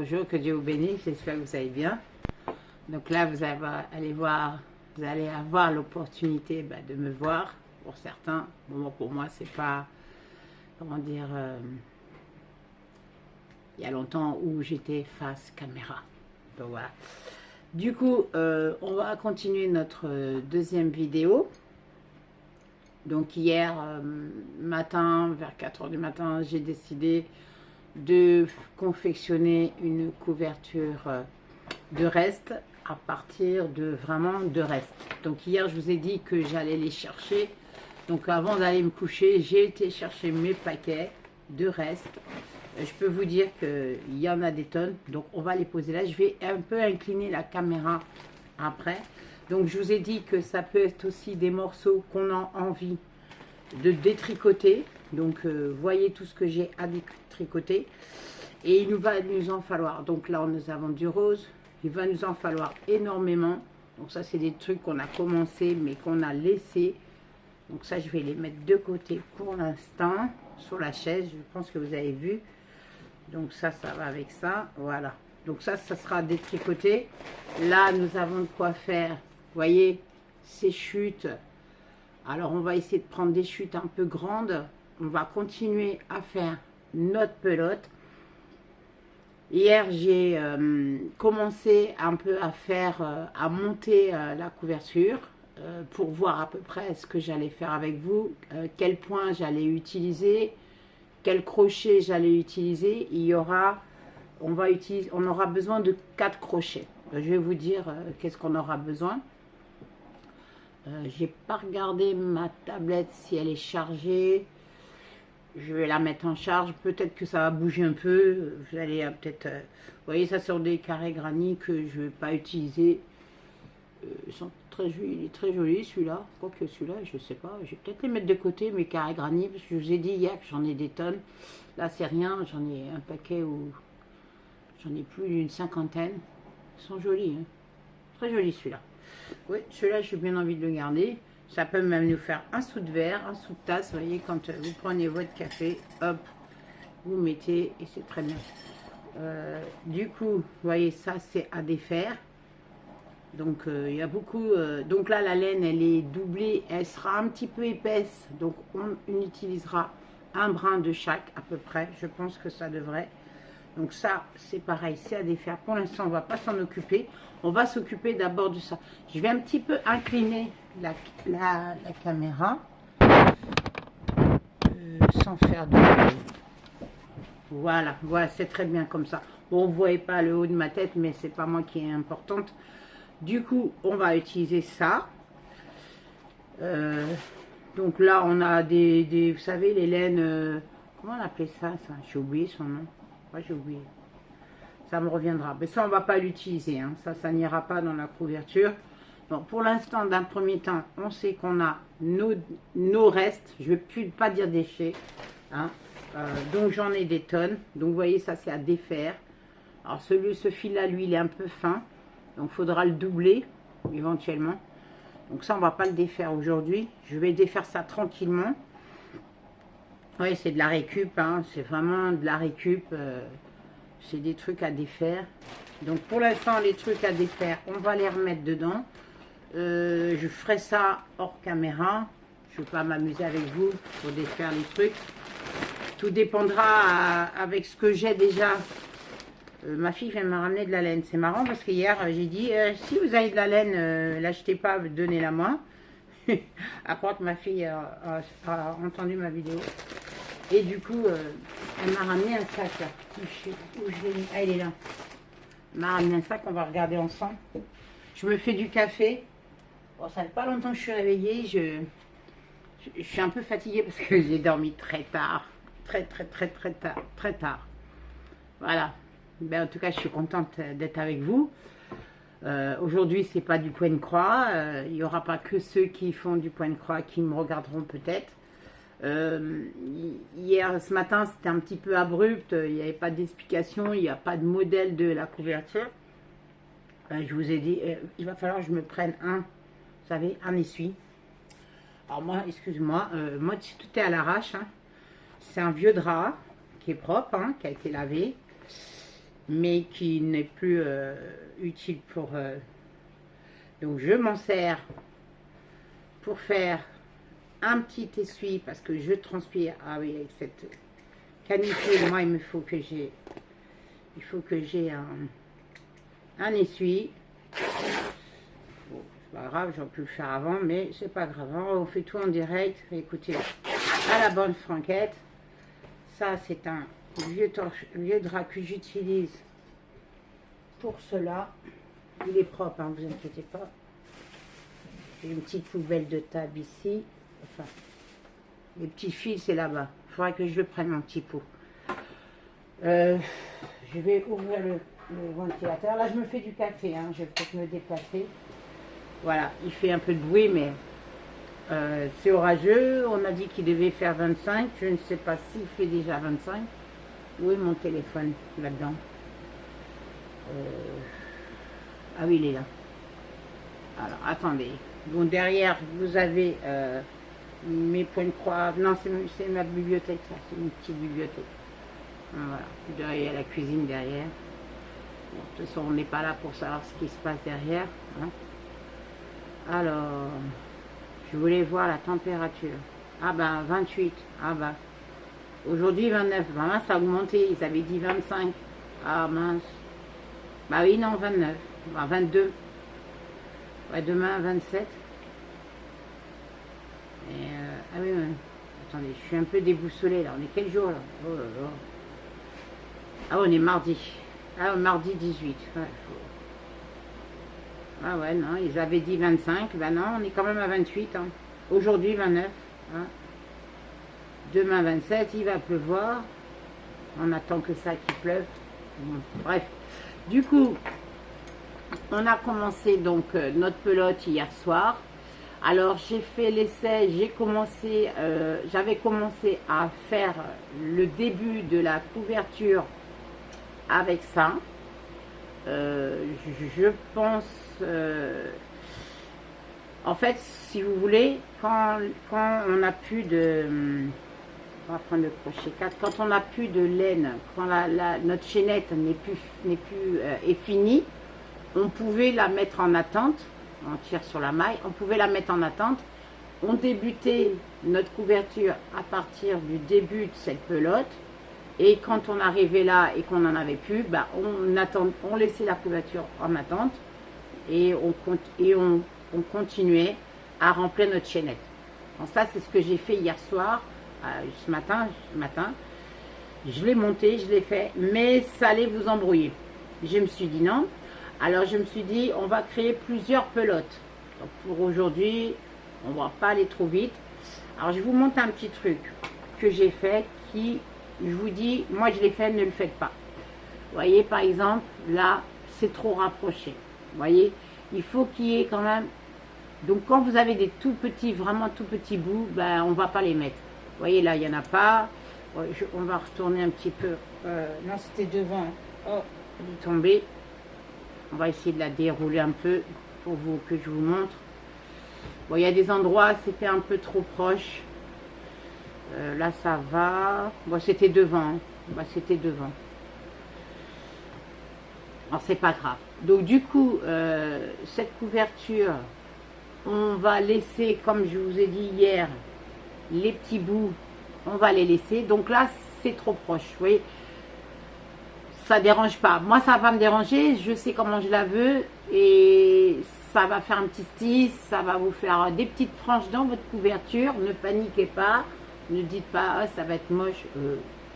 bonjour, que Dieu vous bénisse, j'espère que vous allez bien. Donc là, vous allez avoir l'opportunité de me voir. Pour certains, bon, pour moi, c'est pas, comment dire, il y a longtemps où j'étais face caméra. Donc voilà. Du coup, on va continuer notre deuxième vidéo. Donc hier matin, vers 4 h du matin, j'ai décidé de confectionner une couverture de reste à partir de reste. Donc hier, je vous ai dit que j'allais les chercher. Donc avant d'aller me coucher, j'ai été chercher mes paquets de reste. Je peux vous dire qu'il y en a des tonnes. Donc on va les poser là. Je vais un peu incliner la caméra après. Donc je vous ai dit que ça peut être aussi des morceaux qu'on a envie de détricoter. Donc voyez tout ce que j'ai à détricoter. Et il va nous en falloir. Donc là nous avons du rose. Il va nous en falloir énormément. Donc ça c'est des trucs qu'on a commencé mais qu'on a laissé. Donc ça je vais les mettre de côté pour l'instant sur la chaise. Je pense que vous avez vu. Donc ça va avec ça. Voilà. Donc ça sera détricoté. Là nous avons de quoi faire. Vous voyez ces chutes. Alors on va essayer de prendre des chutes un peu grandes. On va continuer à faire notre pelote. Hier j'ai commencé un peu à faire, à monter la couverture pour voir à peu près ce que j'allais faire avec vous, quel point j'allais utiliser, quel crochet j'allais utiliser. On aura besoin de 4 crochets. Je vais vous dire qu'est-ce qu'on aura besoin. J'ai pas regardé ma tablette si elle est chargée. Je vais la mettre en charge. Peut-être que ça va bouger un peu. Vous allez peut-être... vous voyez, ça sur des carrés granit que je ne vais pas utiliser. Ils sont très jolis. Il est très joli celui-là. Quoique celui-là, je ne sais pas. Je vais peut-être les mettre de côté, mes carrés granit. Parce que je vous ai dit hier que j'en ai des tonnes. Là, c'est rien. J'en ai un paquet où j'en ai plus d'une cinquantaine. Ils sont jolis. Hein. Très joli celui-là. Oui, celui-là, j'ai bien envie de le garder. Ça peut même nous faire un sou de verre, un sou de tasse. Vous voyez, quand vous prenez votre café, hop, vous mettez et c'est très bien. Du coup, vous voyez, ça, c'est à défaire. Donc, il y a beaucoup... donc là, la laine, elle est doublée. Elle sera un petit peu épaisse. Donc, on utilisera un brin de chaque, à peu près. Je pense que ça devrait... Donc ça, c'est pareil, c'est à défaire. Pour l'instant, on ne va pas s'en occuper. On va s'occuper d'abord de ça. Je vais un petit peu incliner la caméra. Sans faire de... Voilà, c'est très bien comme ça. Bon, vous ne voyez pas le haut de ma tête, mais c'est pas moi qui est importante. Du coup, on va utiliser ça. Donc là, on a des vous savez, les laines... comment on appelait ça? J'ai oublié son nom. J'ai oublié. Ça me reviendra. Mais ça, on ne va pas l'utiliser. Hein. Ça n'ira pas dans la couverture. Donc, pour l'instant, d'un premier temps, on sait qu'on a nos restes. Je ne vais pas dire déchets. Hein. Donc, j'en ai des tonnes. Donc, vous voyez, ça, c'est à défaire. Alors, ce fil-là, lui, il est un peu fin. Donc, il faudra le doubler, éventuellement. Donc, ça, on ne va pas le défaire aujourd'hui. Je vais défaire ça tranquillement. Oui, c'est de la récup, hein. C'est vraiment de la récup. C'est des trucs à défaire. Donc pour l'instant, les trucs à défaire, on va les remettre dedans. Je ferai ça hors caméra. Je ne vais pas m'amuser avec vous pour défaire les trucs. Tout dépendra avec ce que j'ai déjà. Ma fille vient me ramener de la laine. C'est marrant parce qu'hier, j'ai dit, si vous avez de la laine, l'achetez pas, donnez-la moi. À croire que ma fille a entendu ma vidéo. Et du coup, elle m'a ramené un sac là. Où je l'ai mis. Ah, il est là. Elle m'a ramené un sac, on va regarder ensemble. Je me fais du café. Bon, ça fait pas longtemps que je suis réveillée. Je suis un peu fatiguée parce que j'ai dormi très tard. Très tard. Voilà. Ben, en tout cas, je suis contente d'être avec vous. Aujourd'hui, c'est pas du point de croix. Il n'y aura pas que ceux qui font du point de croix qui me regarderont peut-être. Hier, ce matin, c'était un petit peu abrupt. Il n'y avait pas d'explication. Il n'y a pas de modèle de la couverture. Je vous ai dit, il va falloir que je me prenne vous savez, un essuie. Alors moi, excuse-moi, moi, tout est à l'arrache. Hein. C'est un vieux drap qui est propre, hein, qui a été lavé. mais qui n'est plus utile pour... donc je m'en sers pour faire un petit essuie, parce que je transpire. Ah oui, avec cette canicule, moi il faut que j'ai un essuie. Bon, c'est pas grave, j'aurais pu le faire avant, mais c'est pas grave, hein, on fait tout en direct. Écoutez, à la bonne franquette. Ça, c'est un vieux drap que j'utilise pour cela. Il est propre, hein, vous inquiétez pas. J'ai une petite poubelle de table ici. Enfin, les petits fils, c'est là-bas. Il faudrait que je le prenne, mon petit pot. Je vais ouvrir le ventilateur. Là, je me fais du café, hein. Je vais peut-être me déplacer. Voilà, il fait un peu de bruit, mais c'est orageux. On a dit qu'il devait faire 25. Je ne sais pas s'il fait déjà 25. Où est mon téléphone là-dedans? Ah oui, il est là. Alors, attendez. Bon, derrière, vous avez mes points de croix. Non, c'est ma bibliothèque, ça. C'est une petite bibliothèque. Voilà. Derrière, la cuisine derrière. Bon, de toute façon, on n'est pas là pour savoir ce qui se passe derrière. Hein. Alors, je voulais voir la température. Ah ben, 28. Ah ben, aujourd'hui, 29. Ben, là, ça a augmenté. Ils avaient dit 25. Ah mince. Bah oui, non, 29. Ben, 22. Ouais, demain, 27. Et ah oui, ouais. Attendez, je suis un peu déboussolée là. On est quel jour là? Oh là là. Ah, on est mardi. Ah, mardi 18. Ouais, ah ouais, non, ils avaient dit 25. Ben non, on est quand même à 28. Hein. Aujourd'hui, 29. Hein. Demain, 27. Il va pleuvoir. On attend que ça qu'il pleuve. Bon, bref. Du coup, on a commencé donc notre pelote hier soir. Alors, j'ai fait l'essai. J'avais commencé à faire le début de la couverture avec ça. Je pense, en fait, si vous voulez, quand on n'a plus de, on va prendre le crochet 4, quand on n'a plus de laine, quand notre chaînette est finie, on pouvait la mettre en attente, on tire sur la maille, on pouvait la mettre en attente, on débutait notre couverture à partir du début de cette pelote. Et quand on arrivait là et qu'on n'en avait plus, bah on laissait la couverture en attente et on continuait à remplir notre chaînette. Donc ça, c'est ce que j'ai fait hier soir, ce matin. Je l'ai monté, je l'ai fait, mais ça allait vous embrouiller. Je me suis dit non. Alors je me suis dit, on va créer plusieurs pelotes. Donc pour aujourd'hui, on ne va pas aller trop vite. Alors je vous montre un petit truc que j'ai fait qui... Je vous dis, moi je l'ai fait, ne le faites pas. Vous voyez, par exemple, là, c'est trop rapproché. Vous voyez, il faut qu'il y ait quand même... Donc, quand vous avez des tout petits, vraiment tout petits bouts, ben, on ne va pas les mettre. Vous voyez, là, il n'y en a pas. On va retourner un petit peu. Non, c'était devant. Oh, elle est tombée. On va essayer de la dérouler un peu pour que je vous montre. Bon, il y a des endroits, c'était un peu trop proche. Là ça va. Bon, c'était devant. Hein. Bah, c'était devant. Alors c'est pas grave. Donc du coup, cette couverture, on va laisser, comme je vous ai dit hier, les petits bouts, on va les laisser. Donc là, c'est trop proche. Vous voyez, ça dérange pas. Moi, ça va pas me déranger. Je sais comment je la veux et ça va faire un petit style. Ça va vous faire des petites franges dans votre couverture. Ne paniquez pas. Ne dites pas, oh, ça va être moche.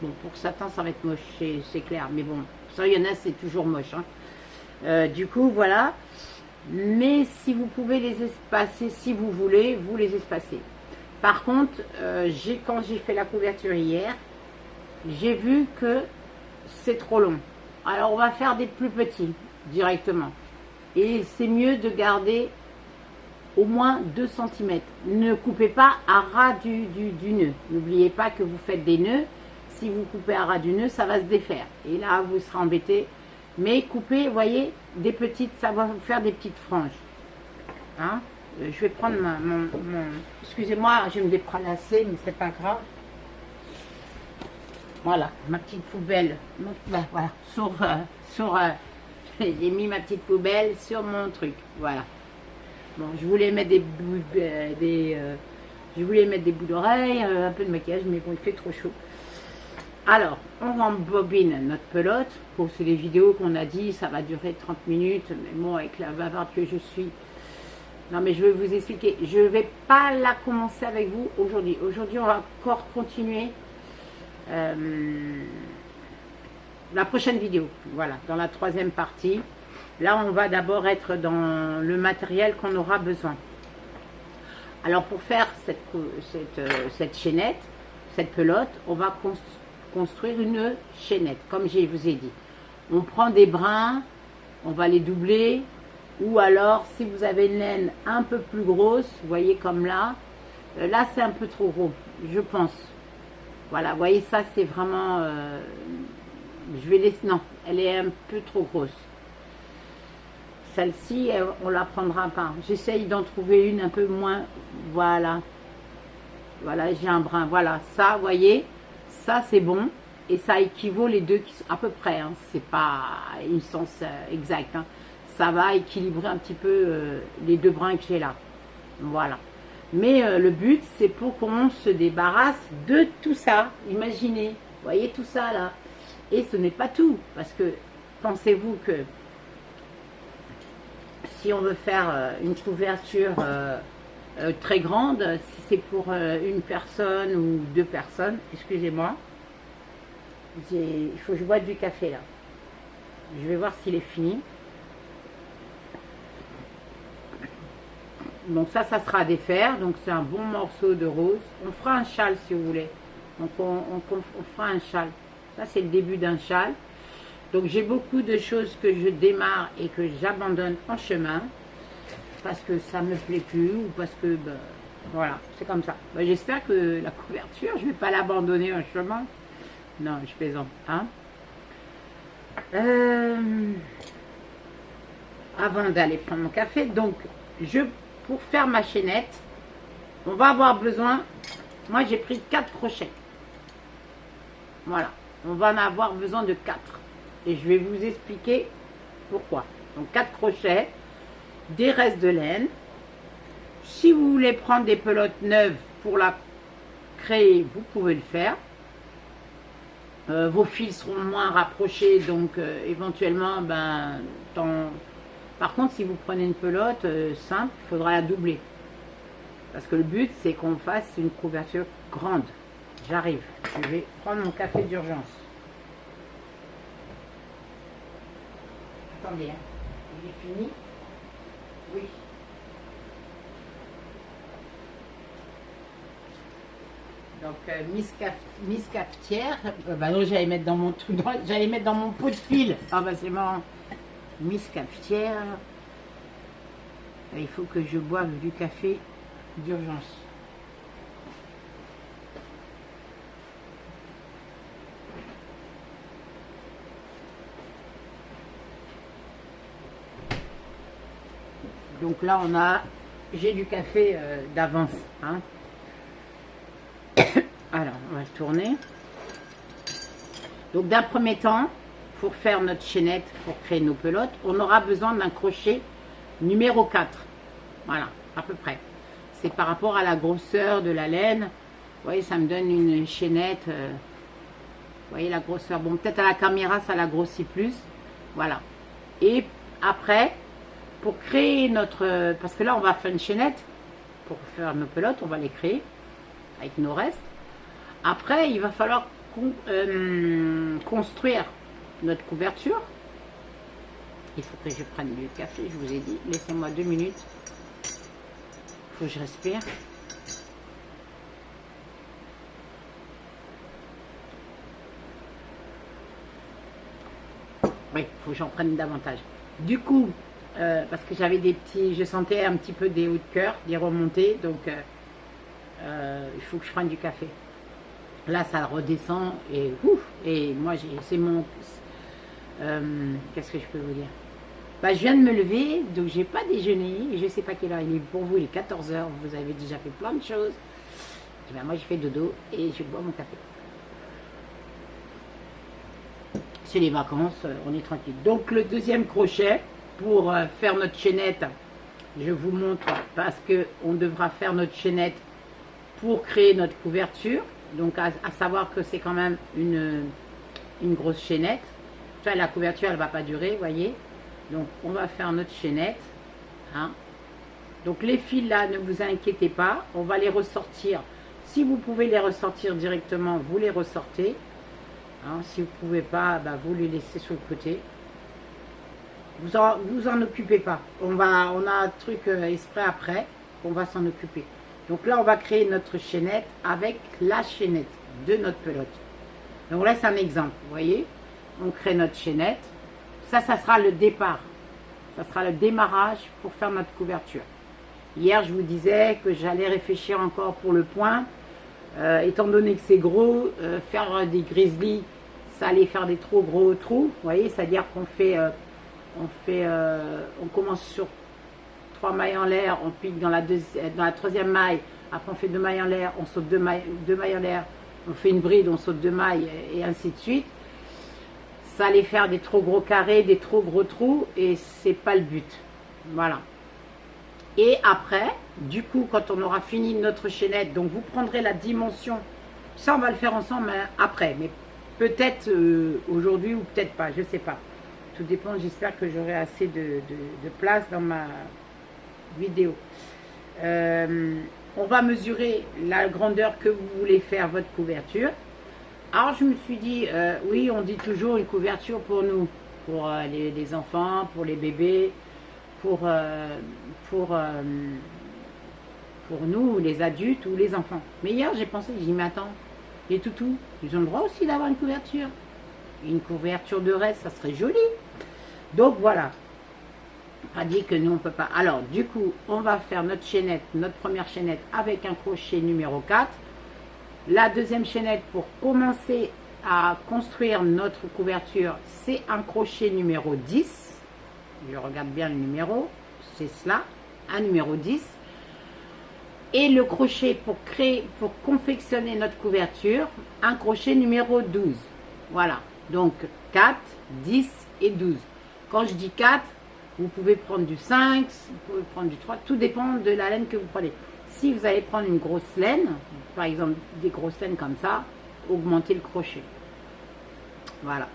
Bon, pour certains, ça va être moche, c'est clair. Mais bon, ça, il y en a, c'est toujours moche. Hein. Du coup, voilà. Mais si vous pouvez les espacer, si vous voulez, vous les espacez. Par contre, quand j'ai fait la couverture hier, j'ai vu que c'est trop long. Alors, on va faire des plus petits, directement. Et c'est mieux de garder... au moins 2 cm. Ne coupez pas à ras du nœud. N'oubliez pas que vous faites des nœuds. Si vous coupez à ras du nœud, ça va se défaire. Et là, vous serez embêté. Mais coupez, vous voyez, des petites, ça va vous faire des petites franges. Hein? Je vais prendre mon... Excusez-moi, je vais me déplacer, mais c'est pas grave. Voilà, ma petite poubelle. Voilà, j'ai mis ma petite poubelle sur mon truc. Voilà. Bon, je voulais mettre je voulais mettre des bouts d'oreilles, un peu de maquillage, mais bon, il fait trop chaud. Alors, on rembobine notre pelote. Pour c'est les vidéos qu'on a dit, ça va durer 30 minutes. Mais bon, avec la bavarde que je suis. Non, mais je vais vous expliquer. Je ne vais pas la commencer avec vous aujourd'hui. Aujourd'hui, on va encore continuer la prochaine vidéo. Voilà, dans la troisième partie. Là, on va d'abord être dans le matériel qu'on aura besoin. Alors, pour faire cette chaînette, cette pelote, on va construire une chaînette, comme je vous ai dit. On prend des brins, on va les doubler, ou alors, si vous avez une laine un peu plus grosse, vous voyez comme là, là, c'est un peu trop gros, je pense. Voilà, vous voyez, ça, c'est vraiment... je vais laisser... Non, elle est un peu trop grosse. Celle-ci, on la prendra pas. J'essaye d'en trouver une un peu moins. Voilà. Voilà, j'ai un brin. Voilà, ça, vous voyez, ça, c'est bon. Et ça équivaut les deux qui sont à peu près. Hein, c'est pas une sens exact. Hein. Ça va équilibrer un petit peu les deux brins que j'ai là. Voilà. Mais le but, c'est pour qu'on se débarrasse de tout ça. Imaginez. Vous voyez tout ça là. Et ce n'est pas tout. Parce que, pensez-vous que si on veut faire une couverture très grande, si c'est pour une personne ou deux personnes, excusez-moi, il faut que je boive du café là. Je vais voir s'il est fini. Donc ça sera à défaire. Donc c'est un bon morceau de rose. On fera un châle si vous voulez. Donc on fera un châle. Ça c'est le début d'un châle. Donc j'ai beaucoup de choses que je démarre et que j'abandonne en chemin parce que ça me plaît plus ou parce que ben, voilà, c'est comme ça. Ben, j'espère que la couverture, je vais pas l'abandonner en chemin. Non, je plaisante. Hein. Avant d'aller prendre mon café, donc pour faire ma chaînette, on va avoir besoin. Moi j'ai pris 4 crochets. Voilà, on va en avoir besoin de 4. Et je vais vous expliquer pourquoi. Donc 4 crochets, des restes de laine. Si vous voulez prendre des pelotes neuves pour la créer, vous pouvez le faire. Vos fils seront moins rapprochés, donc éventuellement, par contre, si vous prenez une pelote simple, il faudra la doubler. Parce que le but, c'est qu'on fasse une couverture grande. J'arrive. Je vais prendre mon café d'urgence. Attendez, hein. Il est fini? Oui. Donc, Miss Cafetière. Non, j'allais mettre dans mon truc, j'allais mettre dans mon pot de fil. Ah, bah, c'est marrant. Miss Cafetière. Il faut que je boive du café d'urgence. Donc là, j'ai du café d'avance. Hein. Alors, on va le tourner. Donc, d'un premier temps, pour faire notre chaînette, pour créer nos pelotes, on aura besoin d'un crochet numéro 4. Voilà, à peu près. C'est par rapport à la grosseur de la laine. Vous voyez, ça me donne une chaînette. Vous voyez la grosseur. Bon, peut-être à la caméra, ça la grossit plus. Voilà. Et après... pour créer notre... parce que là, on va faire une chaînette. Pour faire nos pelotes, on va les créer avec nos restes. Après, il va falloir construire notre couverture. Il faut que je prenne du café, je vous ai dit. Laissez-moi 2 minutes. Il faut que je respire. Oui, il faut que j'en prenne davantage. Du coup... parce que j'avais des petits, je sentais un petit peu des hauts de cœur, des remontées, donc il faut que je prenne du café. Là, ça redescend et ouf, et moi, c'est mon, qu'est-ce que je peux vous dire? Bah, je viens de me lever, donc j'ai pas déjeuné, je sais pas quelle heure il est pour vous, il est 14 h, vous avez déjà fait plein de choses. Et ben, moi, je fais dodo et je bois mon café. c'est les vacances, on est tranquille. Donc le deuxième crochet, pour faire notre chaînette, je vous montre, parce que on devra faire notre chaînette pour créer notre couverture. Donc à savoir que c'est quand même une grosse chaînette. Enfin, la couverture, elle ne va pas durer, voyez. Donc on va faire notre chaînette. Hein. Donc les fils là, ne vous inquiétez pas, on va les ressortir. Si vous pouvez les ressortir directement, vous les ressortez. Hein, si vous ne pouvez pas, bah, vous les laissez sur le côté. Vous en occupez pas. On a un truc exprès après, on va s'en occuper. Donc là, on va créer notre chaînette avec la chaînette de notre pelote. Donc là, c'est un exemple, vous voyez. On crée notre chaînette. Ça sera le départ. Ça sera le démarrage pour faire notre couverture. Hier, je vous disais que j'allais réfléchir encore pour le point. Étant donné que c'est gros, faire des grizzlies, ça allait faire des trop gros trous. Vous voyez, c'est-à-dire qu'on on commence sur 3 mailles en l'air, on pique dans la troisième maille, après on fait 2 mailles en l'air, on saute 2 mailles en l'air, on fait une bride, on saute 2 mailles et ainsi de suite. Ça allait faire des trop gros carrés, des trop gros trous et c'est pas le but. Voilà. Et après, du coup, quand on aura fini notre chaînette, donc vous prendrez la dimension, ça on va le faire ensemble après, mais peut-être aujourd'hui ou peut-être pas, je sais pas. Tout dépend, j'espère que j'aurai assez de place dans ma vidéo. On va mesurer la grandeur que vous voulez faire votre couverture. Alors je me suis dit, oui, on dit toujours une couverture pour nous, pour les enfants, pour les bébés, pour nous, les adultes ou les enfants. Mais hier j'ai pensé, j'ai dit, mais attends, les toutous, ils ont le droit aussi d'avoir une couverture. Une couverture de reste, ça serait joli. Donc voilà, on a dit que nous on peut pas. Alors du coup, on va faire notre chaînette, notre première chaînette avec un crochet numéro 4. La deuxième chaînette pour commencer à construire notre couverture, c'est un crochet numéro 10. Je regarde bien le numéro, c'est cela, un numéro 10. Et le crochet pour confectionner notre couverture, un crochet numéro 12. Voilà, donc 4, 10 et 12. Quand je dis 4, vous pouvez prendre du 5, vous pouvez prendre du 3, tout dépend de la laine que vous prenez. Si vous allez prendre une grosse laine, par exemple des grosses laines comme ça, augmentez le crochet. Voilà.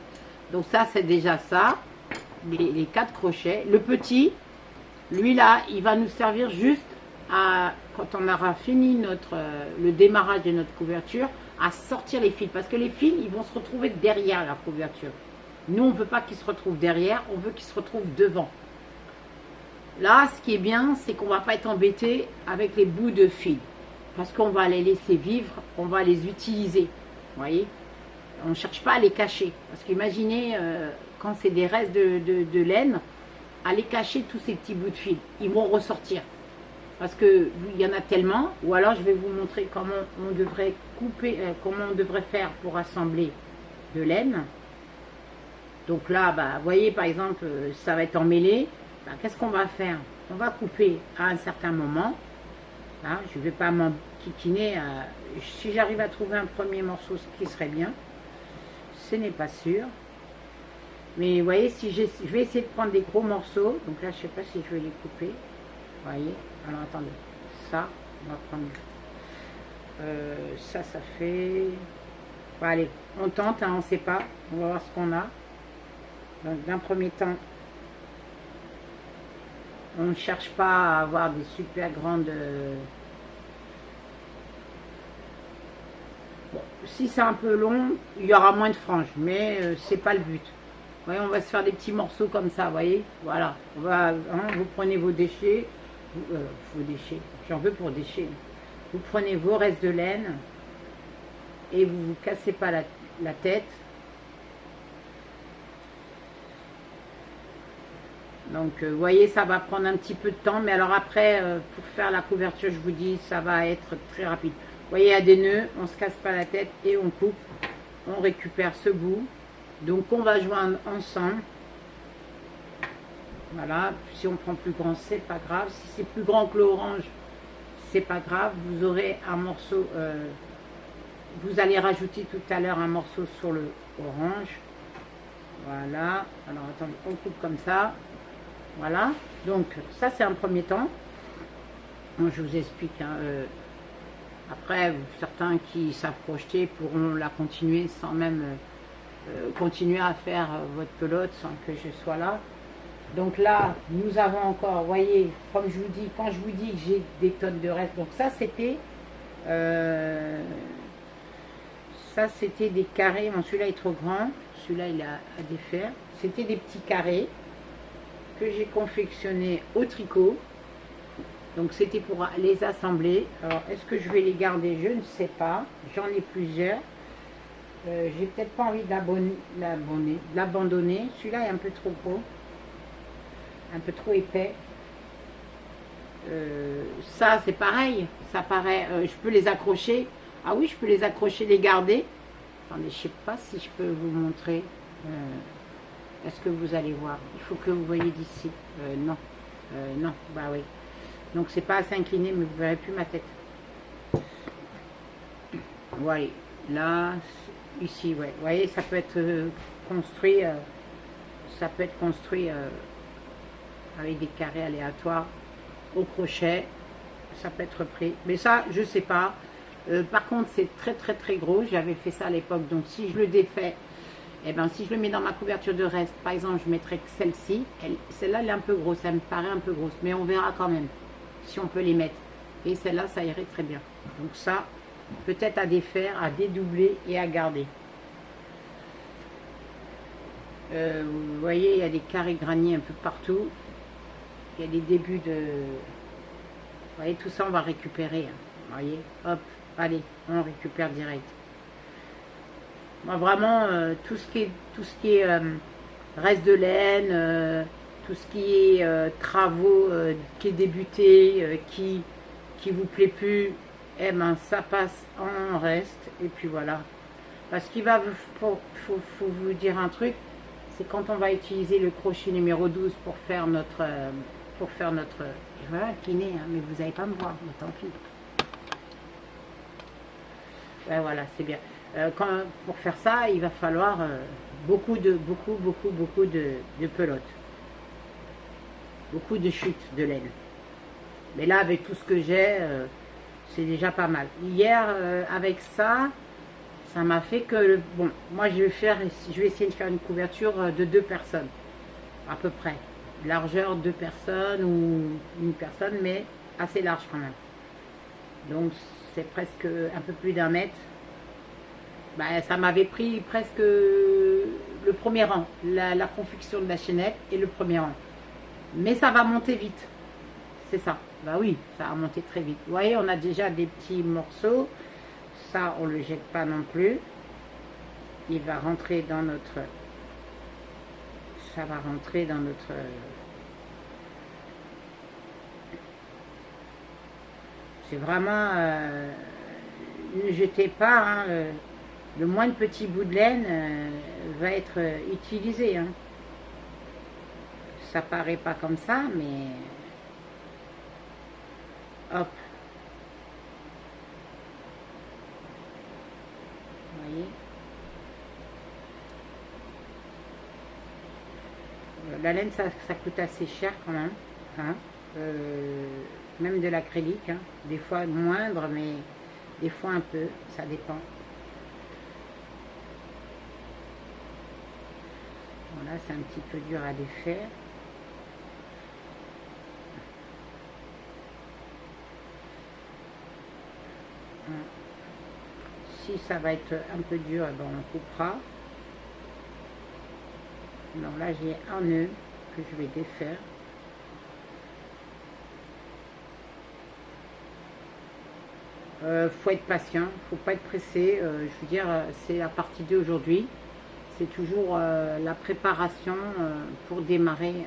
Donc ça, c'est déjà ça, les 4 crochets. Le petit, lui là, il va nous servir juste à, quand on aura fini le démarrage de notre couverture, à sortir les fils. Parce que les fils, ils vont se retrouver derrière la couverture. Nous, on ne veut pas qu'ils se retrouvent derrière, on veut qu'ils se retrouvent devant. Là, ce qui est bien, c'est qu'on ne va pas être embêté avec les bouts de fil. Parce qu'on va les laisser vivre, on va les utiliser. Vous voyez? On ne cherche pas à les cacher. Parce qu'imaginez, quand c'est des restes de laine, à les cacher tous ces petits bouts de fil. Ils vont ressortir. Parce qu'il y en a tellement. Ou alors, je vais vous montrer comment on devrait couper, comment on devrait faire pour assembler de laine. Donc là, bah, vous voyez, par exemple, ça va être emmêlé. Bah, qu'est-ce qu'on va faire? On va couper à un certain moment. Hein, je ne vais pas m'enquiquiner. Si j'arrive à trouver un premier morceau, ce qui serait bien. Ce n'est pas sûr. Mais vous voyez, si je vais essayer de prendre des gros morceaux. Donc là, je ne sais pas si je vais les couper. Vous voyez? Alors attendez. Ça, on va prendre. Ça fait. Bon, allez, on tente, hein, on ne sait pas. On va voir ce qu'on a. Donc d'un premier temps, on ne cherche pas à avoir des super grandes... Bon, si c'est un peu long, il y aura moins de franges, mais c'est pas le but. Vous voyez, on va se faire des petits morceaux comme ça, vous voyez. Voilà, on va, hein, vous prenez vos déchets, vos déchets, j'en veux pour déchets. Vous prenez vos restes de laine et vous vous cassez pas la tête. Donc, vous voyez, ça va prendre un petit peu de temps. Mais alors après, pour faire la couverture, je vous dis, ça va être très rapide. Vous voyez, il y a des nœuds, on ne se casse pas la tête et on coupe. On récupère ce bout. Donc, on va joindre ensemble. Voilà. Si on prend plus grand, c'est pas grave. Si c'est plus grand que l'orange, c'est pas grave. Vous aurez un morceau. Vous allez rajouter tout à l'heure un morceau sur le orange. Voilà. Alors, attendez, on coupe comme ça. Voilà. Donc, ça, c'est un premier temps. Donc, je vous explique. Hein, après, certains qui savent crocheter pourront la continuer sans même continuer à faire votre pelote sans que je sois là. Donc là, nous avons encore, vous voyez, comme je vous dis, quand je vous dis que j'ai des tonnes de reste, donc ça c'était des carrés. Bon, celui-là est trop grand, celui-là il a à défaire. C'était des petits carrés que j'ai confectionnés au tricot. Donc c'était pour les assembler. Alors est-ce que je vais les garder? Je ne sais pas. J'en ai plusieurs. J'ai peut-être pas envie d'abandonner. Celui-là est un peu trop gros. Un peu trop épais. Ça c'est pareil. Ça paraît. Je peux les accrocher. Ah oui, je peux les accrocher, les garder. Attendez, je sais pas si je peux vous montrer. Est-ce que vous allez voir? Il faut que vous voyez d'ici. Non. Non, bah oui. Donc c'est pas assez incliné, mais vous verrez plus ma tête. Voilà. Là, ici, ouais. Vous voyez, ça peut être construit. Ça peut être construit avec des carrés aléatoires au crochet. Ça peut être pris. Mais ça, je sais pas. Par contre, c'est très très très gros. J'avais fait ça à l'époque. Donc si je le défais, eh ben, si je le mets dans ma couverture de reste, par exemple, je mettrais que celle-ci. Celle-là, elle est un peu grosse. Elle me paraît un peu grosse. Mais on verra quand même si on peut les mettre. Et celle-là, ça irait très bien. Donc ça, peut-être à défaire, à dédoubler et à garder. Vous voyez, il y a des carrés graniers un peu partout. Il y a des débuts de... Vous voyez, tout ça, on va récupérer. Hein. Vous voyez, hop, allez, on récupère direct. Moi, vraiment, tout ce qui est reste de laine, tout ce qui est travaux, qui est débuté, qui vous plaît plus, eh ben, ça passe en reste. Et puis voilà. Parce qu'il va, faut vous dire un truc, c'est quand on va utiliser le crochet numéro 12 pour faire notre... voilà, incliné, hein, mais vous n'allez pas me voir, mais tant pis. Ouais, voilà, c'est bien. Pour faire ça, il va falloir beaucoup de pelotes. Beaucoup de chutes de laine. Mais là, avec tout ce que j'ai, c'est déjà pas mal. Hier, avec ça, ça m'a fait que... Bon, moi, je vais essayer de faire une couverture de 2 personnes, à peu près. Largeur 2 personnes ou une personne, mais assez large quand même. Donc, c'est presque un peu plus d'1 mètre. Ben, ça m'avait pris presque le premier rang, la confection de la chaînette et le premier rang. Mais ça va monter vite, c'est ça. Bah oui, ça va monter très vite. Vous voyez, on a déjà des petits morceaux. Ça, on ne le jette pas non plus. Il va rentrer dans notre... Ça va rentrer dans notre... C'est vraiment... ne jetez pas, hein, le moindre petit bout de laine va être utilisé. Hein. Ça paraît pas comme ça, mais... Hop. Vous voyez? La laine, ça coûte assez cher quand même. Hein. Même de l'acrylique. Hein. Des fois moindre, mais des fois un peu. Ça dépend. Voilà, c'est un petit peu dur à défaire. Si ça va être un peu dur, ben on coupera. Donc là, j'ai un nœud que je vais défaire. Faut être patient, faut pas être pressé. Je veux dire, c'est la partie 2 aujourd'hui. C'est toujours la préparation pour démarrer.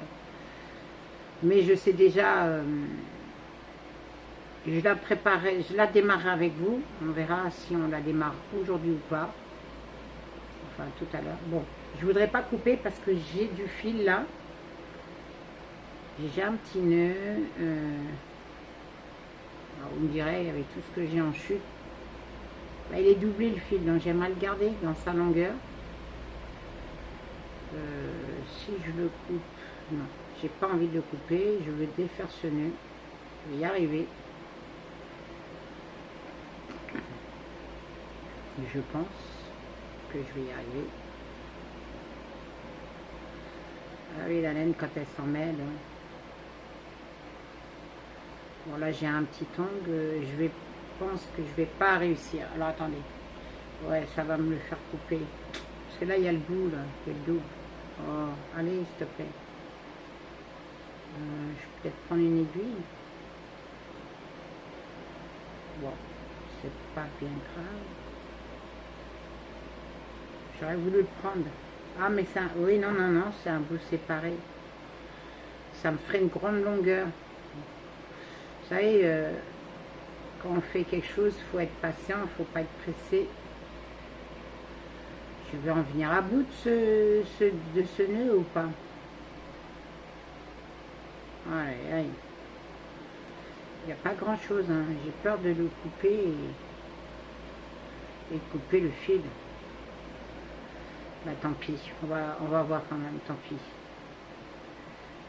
Mais je sais déjà, je la démarre avec vous. On verra si on la démarre aujourd'hui ou pas. Enfin, tout à l'heure. Bon, je voudrais pas couper parce que j'ai du fil là. J'ai un petit nœud. Alors, vous me direz, avec tout ce que j'ai en chute, bah, il est doublé le fil, donc j'aimerais le garder dans sa longueur. Si je le coupe, non, j'ai pas envie de le couper, je veux défaire ce nœud, je vais y arriver. Je pense que je vais y arriver. Ah oui, la laine quand elle s'en mêle. Bon là j'ai un petit ongle, pense que je vais pas réussir. Alors attendez, ouais ça va me le faire couper. Parce que là il y a le bout là, il y a le double. Oh, allez s'il te plaît. Je vais peut-être prendre une aiguille. Bon, c'est pas bien grave. J'aurais voulu le prendre. Ah mais ça, oui non non non, c'est un bout séparé. Ça me ferait une grande longueur. Vous savez, quand on fait quelque chose, il faut être patient, il ne faut pas être pressé. Je vais en venir à bout de ce nœud ou pas? Allez, allez. Il n'y a pas grand chose, hein. J'ai peur de le couper et de couper le fil. Bah tant pis, on va voir quand même, tant pis.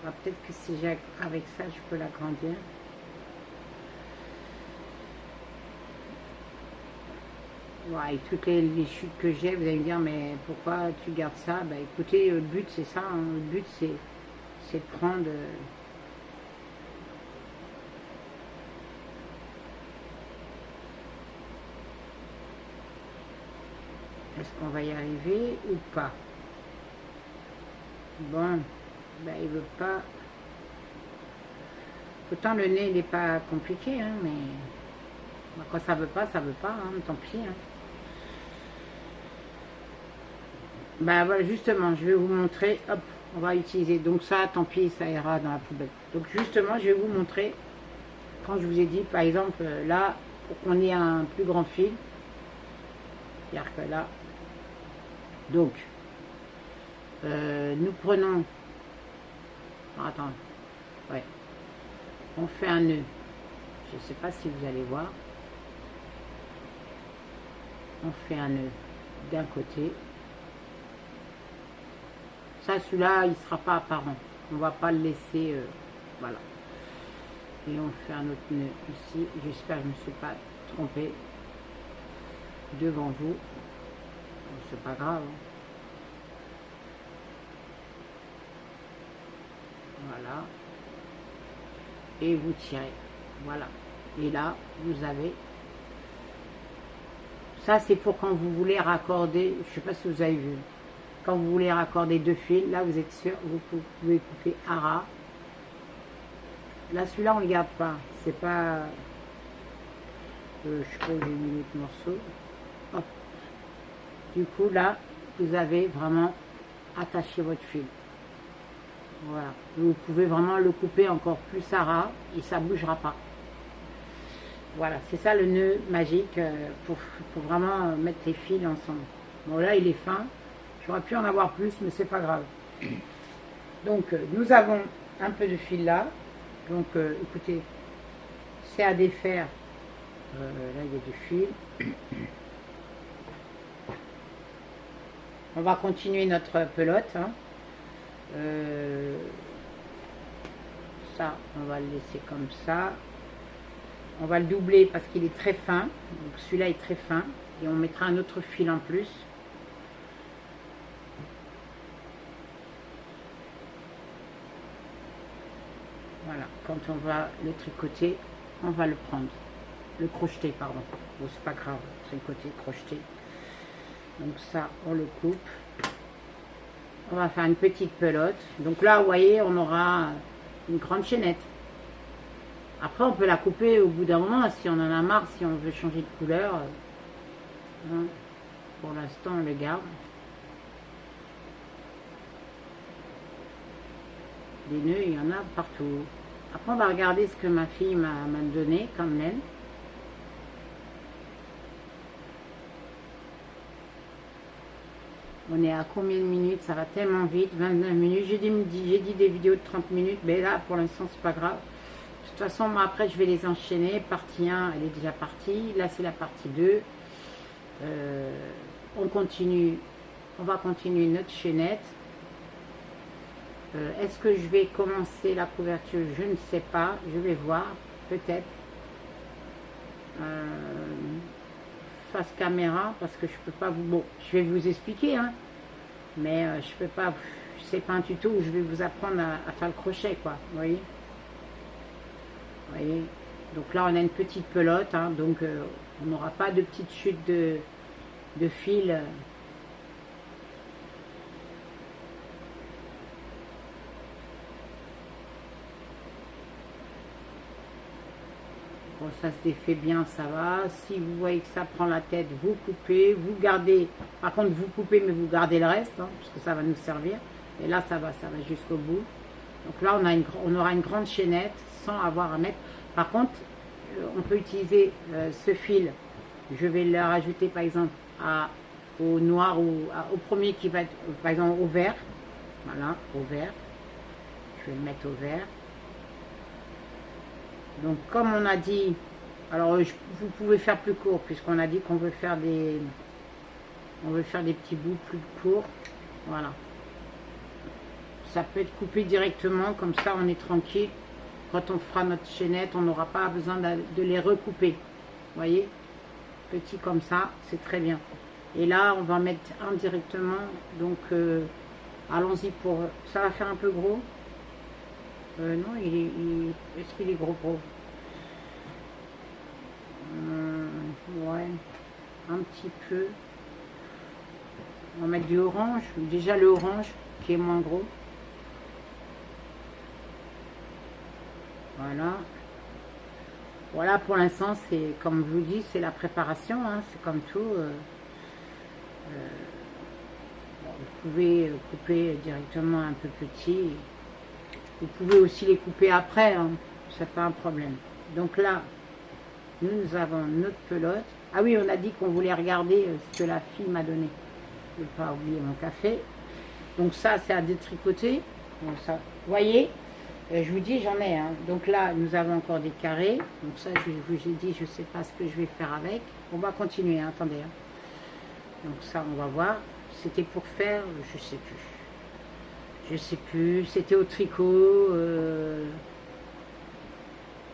Bah, peut-être que si j'ai avec ça, je peux l'agrandir. Ouais, et toutes les chutes que j'ai, vous allez me dire, mais pourquoi tu gardes ça? Bah écoutez, le but c'est ça, hein. Le but c'est de prendre... Est-ce qu'on va y arriver ou pas? Bon, bah il veut pas... Autant le nez, il n'est pas compliqué, hein, mais... Bah, quand ça veut pas, hein, tant pis. Hein. Bah voilà, justement, je vais vous montrer, hop, on va utiliser, donc ça, tant pis, ça ira dans la poubelle. Donc justement, je vais vous montrer, quand je vous ai dit, par exemple, là, pour qu'on ait un plus grand fil, c'est-à-dire que là, donc, nous prenons, attends, ouais, on fait un nœud, je ne sais pas si vous allez voir, on fait un nœud d'un côté. Ça, celui-là, il ne sera pas apparent. On ne va pas le laisser, voilà. Et on fait un autre nœud ici. J'espère que je ne me suis pas trompée devant vous. C'est pas grave. Hein. Voilà. Et vous tirez. Voilà. Et là, vous avez... Ça, c'est pour quand vous voulez raccorder... Je ne sais pas si vous avez vu. Quand vous voulez raccorder deux fils, là vous êtes sûr, vous pouvez couper à ras. Là celui-là on ne le garde pas, c'est pas... je crois que j'ai mis l'autre morceau. Hop. Du coup là, vous avez vraiment attaché votre fil. Voilà. Vous pouvez vraiment le couper encore plus à ras et ça ne bougera pas. Voilà, c'est ça le nœud magique pour vraiment mettre les fils ensemble. Bon là il est fin. J'aurais pu en avoir plus, mais c'est pas grave. Donc, nous avons un peu de fil là. Donc, écoutez, c'est à défaire. Là, il y a du fil. On va continuer notre pelote. Hein. Ça, on va le laisser comme ça. On va le doubler parce qu'il est très fin. Donc, celui-là est très fin. Et on mettra un autre fil en plus. Voilà, quand on va le tricoter, on va le prendre. Le crocheter, pardon. Bon, c'est pas grave, tricoter, crocheter. Donc ça, on le coupe. On va faire une petite pelote. Donc là, vous voyez, on aura une grande chaînette. Après, on peut la couper au bout d'un moment, si on en a marre, si on veut changer de couleur. Hein. Pour l'instant, on le garde. Des nœuds, il y en a partout. Après, on va regarder ce que ma fille m'a donné comme laine. On est à combien de minutes? Ça va tellement vite, 29 minutes. J'ai dit des vidéos de 30 minutes, mais là, pour l'instant, c'est pas grave. De toute façon, moi, après, je vais les enchaîner. Partie 1, elle est déjà partie. Là, c'est la partie 2. On continue. On va continuer notre chaînette. Est-ce que je vais commencer la couverture? Je ne sais pas, je vais voir, peut-être. Face caméra, parce que je peux pas vous... Bon, je vais vous expliquer, hein, mais je peux pas... C'est pas un tuto où je vais vous apprendre à faire le crochet, quoi, vous voyez. Vous voyez. Donc là, on a une petite pelote, hein, donc on n'aura pas de petite chute de fil. Bon, ça se défait bien, ça va. Si vous voyez que ça prend la tête, vous coupez, vous gardez. Par contre, vous coupez, mais vous gardez le reste, hein, parce que ça va nous servir. Et là, ça va jusqu'au bout. Donc là, on aura une grande chaînette sans avoir à mettre. Par contre, on peut utiliser ce fil. Je vais le rajouter, par exemple, au noir ou au premier qui va être, par exemple, au vert. Voilà, au vert. Je vais le mettre au vert. Donc comme on a dit, alors vous pouvez faire plus court puisqu'on a dit qu'on veut faire des petits bouts plus courts. Voilà. Ça peut être coupé directement, comme ça on est tranquille. Quand on fera notre chaînette, on n'aura pas besoin de les recouper. Vous voyez, petit comme ça, c'est très bien. Et là, on va mettre indirectement. Donc allons-y pour... Ça va faire un peu gros. Non, est-ce qu'il est gros? Ouais, un petit peu. On va mettre du orange. Déjà le orange qui est moins gros. Voilà. Voilà, pour l'instant, c'est comme je vous dis, c'est la préparation. Hein, c'est comme tout. Vous pouvez couper directement un peu petit. Vous pouvez aussi les couper après, hein, c'est pas un problème. Donc là, nous avons notre pelote. Ah oui, on a dit qu'on voulait regarder ce que la fille m'a donné. Je ne vais pas oublier mon café. Donc ça, c'est à détricoter. Donc ça, vous voyez, je vous dis, j'en ai. Hein. Donc là, nous avons encore des carrés. Donc ça, je vous ai dit, je ne sais pas ce que je vais faire avec. On va continuer, hein, attendez. Hein. Donc ça, on va voir. C'était pour faire, je ne sais plus. Je sais plus, c'était au tricot.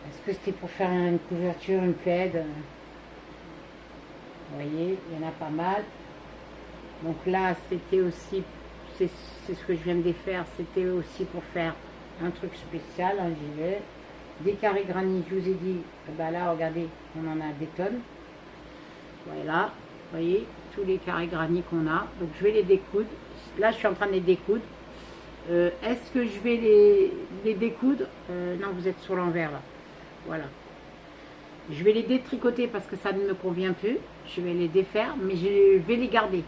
Est-ce que c'était pour faire une couverture, une plaide? Vous voyez, il y en a pas mal. Donc là, c'était aussi, c'est ce que je viens de défaire, c'était aussi pour faire un truc spécial, un gilet. Des carrés granit, je vous ai dit, ben là, regardez, on en a des tonnes. Voilà, vous voyez, tous les carrés granit qu'on a. Donc je vais les découdre. Là, je suis en train de les découdre. Est-ce que je vais les découdre? Non, vous êtes sur l'envers là. Voilà. Je vais les détricoter parce que ça ne me convient plus. Je vais les défaire, mais je vais les garder.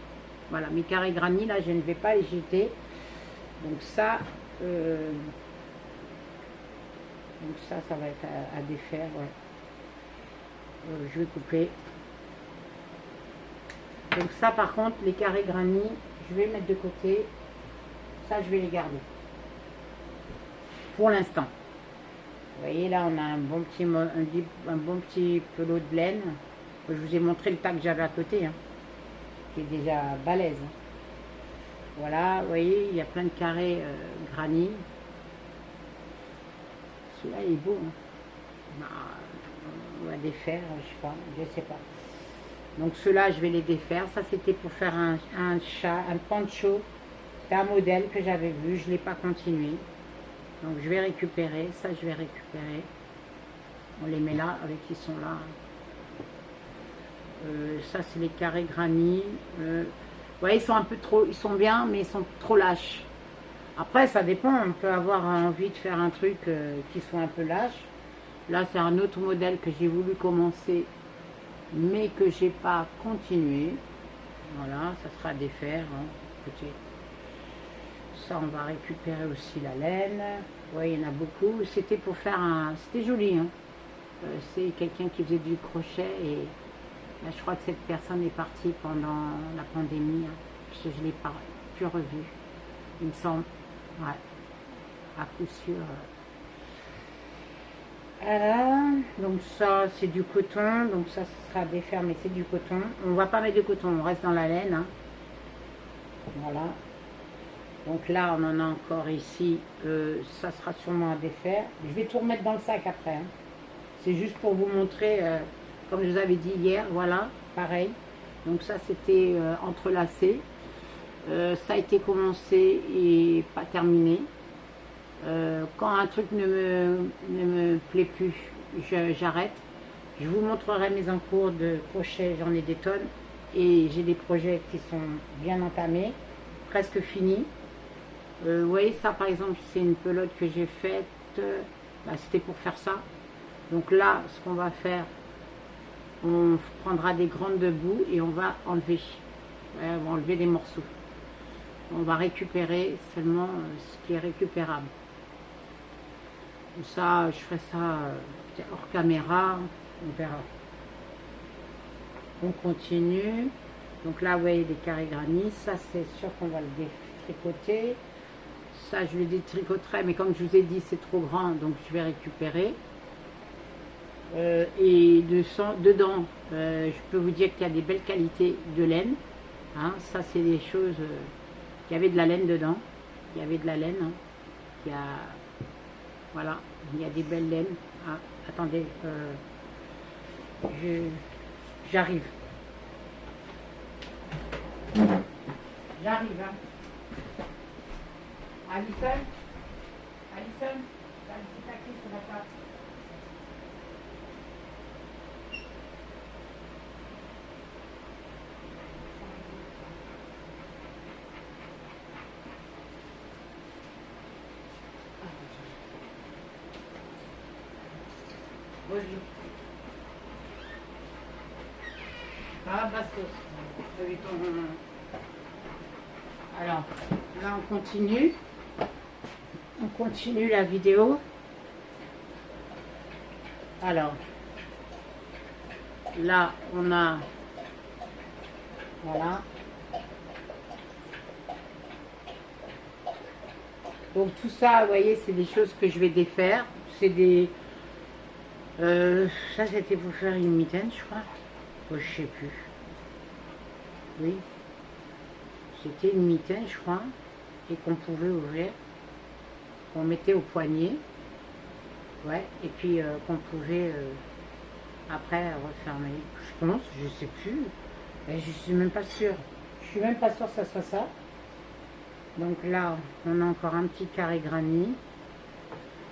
Voilà, mes carrés granit là, je ne vais pas les jeter. Donc ça, ça va être à défaire. Ouais. Je vais couper. Donc ça, par contre, les carrés granit, je vais mettre de côté. Ça, je vais les garder. Pour l'instant. Vous voyez, là, on a un bon petit pelot de laine. Je vous ai montré le tas que j'avais à côté, hein, qui est déjà balèze. Hein. Voilà, vous voyez, il y a plein de carrés granit. Celui-là, il est beau. Hein. Bah, on va défaire, je sais pas. Donc ceux-là, je vais les défaire. Ça, c'était pour faire un poncho. C'est un modèle que j'avais vu, je ne l'ai pas continué. Donc je vais récupérer, ça je vais récupérer. On les met là, avec ils sont là. Ça c'est les carrés granit. Vous voyez, ils sont un peu trop, ils sont bien, mais ils sont trop lâches. Après, ça dépend, on peut avoir envie de faire un truc qui soit un peu lâche. Là, c'est un autre modèle que j'ai voulu commencer, mais que j'ai pas continué. Voilà, ça sera à défaire. Hein. Écoutez. Ça, on va récupérer aussi la laine. Oui, il y en a beaucoup. C'était pour faire un... C'était joli. Hein. C'est quelqu'un qui faisait du crochet. Et là, je crois que cette personne est partie pendant la pandémie. Hein, parce que je ne l'ai pas plus revue. Il me semble. Ouais. À coup sûr. Voilà. Donc ça, c'est du coton. Donc ça sera défaire, mais c'est du coton. On ne va pas mettre de coton. On reste dans la laine. Hein. Voilà. Donc là, on en a encore ici. Ça sera sûrement à défaire. Je vais tout remettre dans le sac après. Hein. C'est juste pour vous montrer, comme je vous avais dit hier, voilà, pareil. Donc ça, c'était entrelacé. Ça a été commencé et pas terminé. Quand un truc ne me plaît plus, j'arrête. Je vous montrerai mes encours de crochet, j'en ai des tonnes. Et j'ai des projets qui sont bien entamés, presque finis. Vous voyez ça par exemple, c'est une pelote que j'ai faite, c'était pour faire ça. Donc là, ce qu'on va faire, on prendra des grandes de boue et on va enlever. On va enlever des morceaux. On va récupérer seulement ce qui est récupérable. Ça, je ferai ça hors caméra, on verra. On continue. Donc là, vous voyez des carrés granit. Ça, c'est sûr qu'on va le détricoter. Ça, je le détricoterai, mais comme je vous ai dit, c'est trop grand, donc je vais récupérer. Et dedans, je peux vous dire qu'il y a des belles qualités de laine. Hein, ça, c'est des choses... il y avait de la laine dedans. Il y avait de la laine. Hein. Il y a... Voilà, il y a des belles laines. Ah, attendez, j'arrive. J'arrive, hein. Alison, la petite actrice sur la table. Bonjour. Ah, bastos. Alors, là on continue. On continue la vidéo. Alors, là on a... Voilà. Donc tout ça, vous voyez, c'est des choses que je vais défaire. C'est des... ça c'était pour faire une mitaine, je crois. Oh, je sais plus. Oui. C'était une mitaine, je crois. Et qu'on pouvait ouvrir. Qu'on mettait au poignet. Ouais. Et puis qu'on pouvait après refermer. Je pense, je sais plus. Et je suis même pas sûre. Je suis même pas sûre que ça soit ça. Donc là, on a encore un petit carré granit.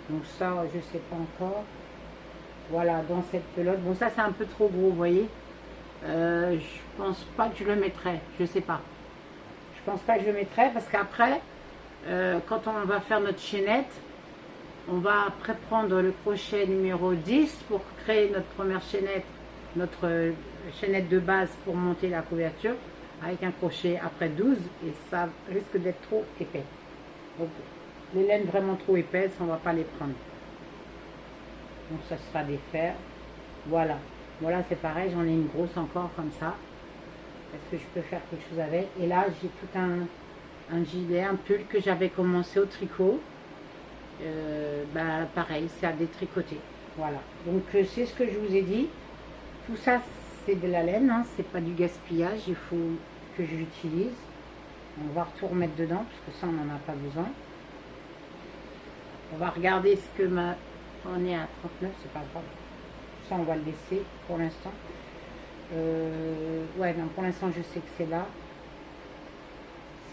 Donc ça, je sais pas encore. Voilà, dans cette pelote. Bon, ça, c'est un peu trop gros, vous voyez. Je pense pas que je le mettrai. Je sais pas. Je pense pas que je le mettrai parce qu'après, quand on va faire notre chaînette, on va après prendre le crochet numéro 10 pour créer notre première chaînette, notre chaînette de base pour monter la couverture avec un crochet après 12 et ça risque d'être trop épais. Donc, les laines vraiment trop épaisses, on va pas les prendre. Donc ça sera des fers. Voilà. Voilà, c'est pareil, j'en ai une grosse encore comme ça. Est-ce que je peux faire quelque chose avec? Et là, j'ai tout un gilet, un pull que j'avais commencé au tricot. Pareil, c'est à détricoter. Voilà. Donc c'est ce que je vous ai dit. Tout ça, c'est de la laine, hein, c'est pas du gaspillage. Il faut que je l'utilise. On va tout remettre dedans, parce que ça, on n'en a pas besoin. On va regarder ce que ma... On est à 39, c'est pas grave. Ça, on va le laisser pour l'instant. Ouais, non, pour l'instant, je sais que c'est là.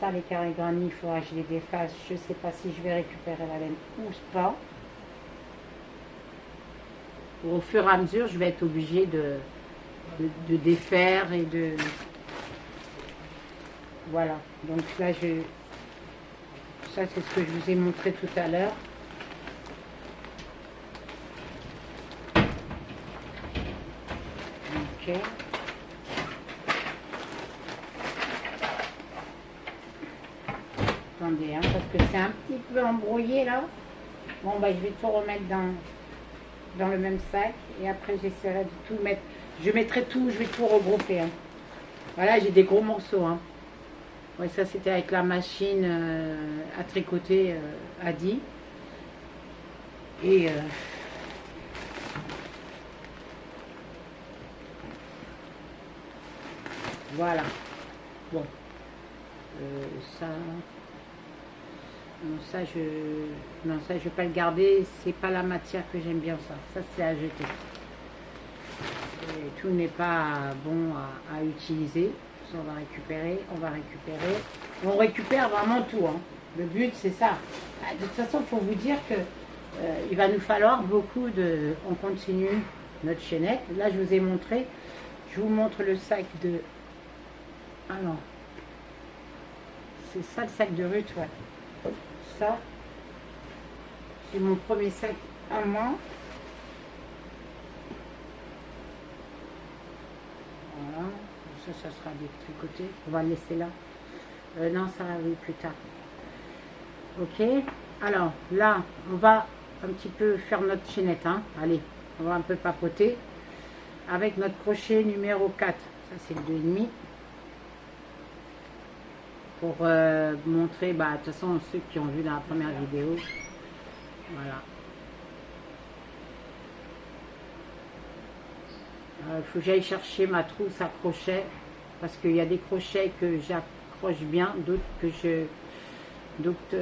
Ça, les carrés granit, il faudra que je les défasse. Je sais pas si je vais récupérer la laine ou pas. Au fur et à mesure, je vais être obligée de défaire et de... Voilà. Donc là, ça, c'est ce que je vous ai montré tout à l'heure. Ok. Attendez, hein, parce que c'est un petit peu embrouillé là. Bon, bah, je vais tout remettre dans le même sac et après j'essaierai de tout mettre. Je mettrai tout, je vais tout regrouper. Hein. Voilà, j'ai des gros morceaux. Hein. Ouais, ça c'était avec la machine à tricoter Adi. Et voilà. Bon. Ça. Non, non, ça, je vais pas le garder. C'est pas la matière que j'aime bien, ça. Ça, c'est à jeter. Et tout n'est pas bon à utiliser. Ça, on va récupérer, on va récupérer. On récupère vraiment tout, hein. Le but, c'est ça. De toute façon, il faut vous dire que il va nous falloir beaucoup de... On continue notre chaînette. Là, je vous ai montré. Je vous montre le sac de... Ah non. C'est ça, le sac de Ruth, ouais. Ça, c'est mon premier sac à moi. Voilà. Ça sera des tricotés. On va le laisser là. Non, ça va, oui, plus tard. Ok. Alors, là, on va un petit peu faire notre chaînette, hein. Allez, on va un peu papoter. Avec notre crochet numéro 4. Ça, c'est le 2,5. Pour montrer, bah, de toute façon, ceux qui ont vu dans la première vidéo. Voilà. Il faut que j'aille chercher ma trousse à crochets. Parce qu'il y a des crochets que j'accroche bien, d'autres que je... D'autres...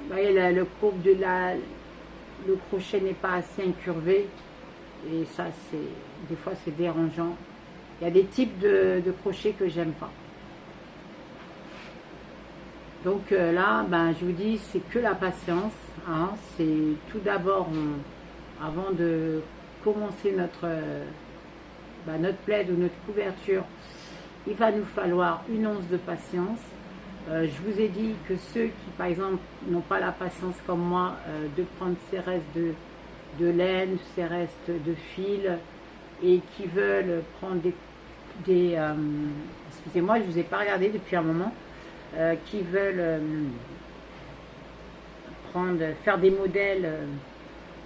voyez, le courbe de le crochet n'est pas assez incurvé. Et ça, des fois, c'est dérangeant. Il y a des types de crochets que j'aime pas. Donc là, ben, je vous dis, c'est que la patience. Hein. C'est tout d'abord, avant de commencer notre plaid ou notre couverture, il va nous falloir une once de patience. Je vous ai dit que ceux qui, par exemple, n'ont pas la patience comme moi de prendre ces restes de laine, ces restes de fil, et qui veulent prendre excusez-moi, je ne vous ai pas regardé depuis un moment, qui veulent faire des modèles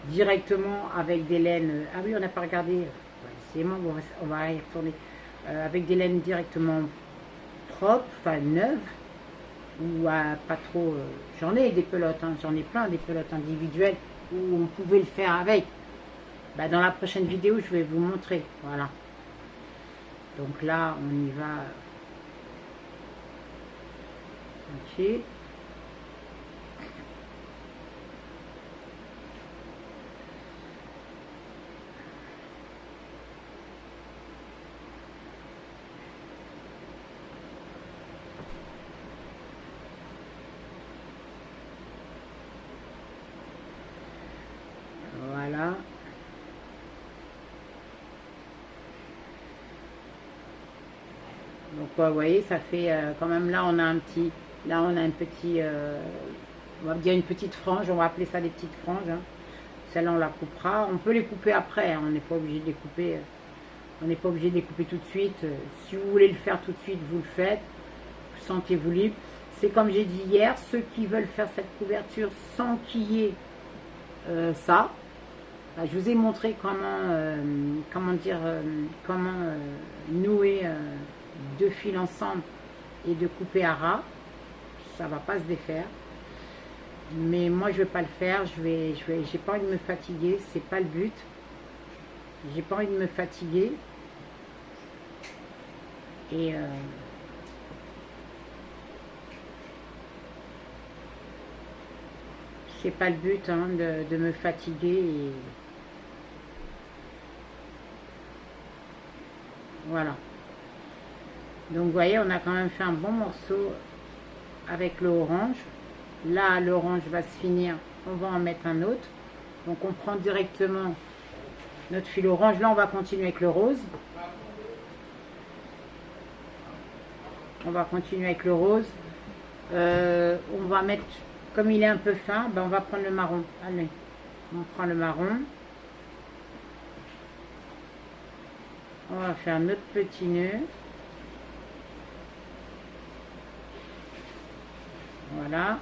directement avec des laines. Ah oui, on n'a pas regardé. C'est bon, on va y retourner. Avec des laines directement propres, enfin neuves, ou pas trop. J'en ai des pelotes, hein, j'en ai plein des pelotes individuelles où on pouvait le faire avec. Bah, dans la prochaine vidéo, je vais vous montrer. Voilà. Donc là, on y va. Ok. Voilà. Donc vous voyez, ça fait quand même, là on a un petit, on va dire une petite frange, on va appeler ça des petites franges, hein. Celle-là on la coupera, on peut les couper après, hein. On n'est pas obligé de les couper, on n'est pas obligé de les couper tout de suite. Si vous voulez le faire tout de suite, vous le faites, sentez-vous libre. C'est comme j'ai dit hier, ceux qui veulent faire cette couverture sans qu'il y ait ça, bah, je vous ai montré comment nouer deux fils ensemble et de couper à ras. Ça va pas se défaire, mais moi je vais pas le faire. J'ai pas envie de me fatiguer, c'est pas le but. J'ai pas envie de me fatiguer et c'est pas le but, hein, de me fatiguer. Et voilà. Donc vous voyez, on a quand même fait un bon morceau avec le orange. Là, l'orange va se finir, on va en mettre un autre. Donc on prend directement notre fil orange. Là, on va continuer avec le rose. On va continuer avec le rose. On va mettre, comme il est un peu fin, ben on va prendre le marron. Allez, on prend le marron. On va faire notre petit nœud. Voilà.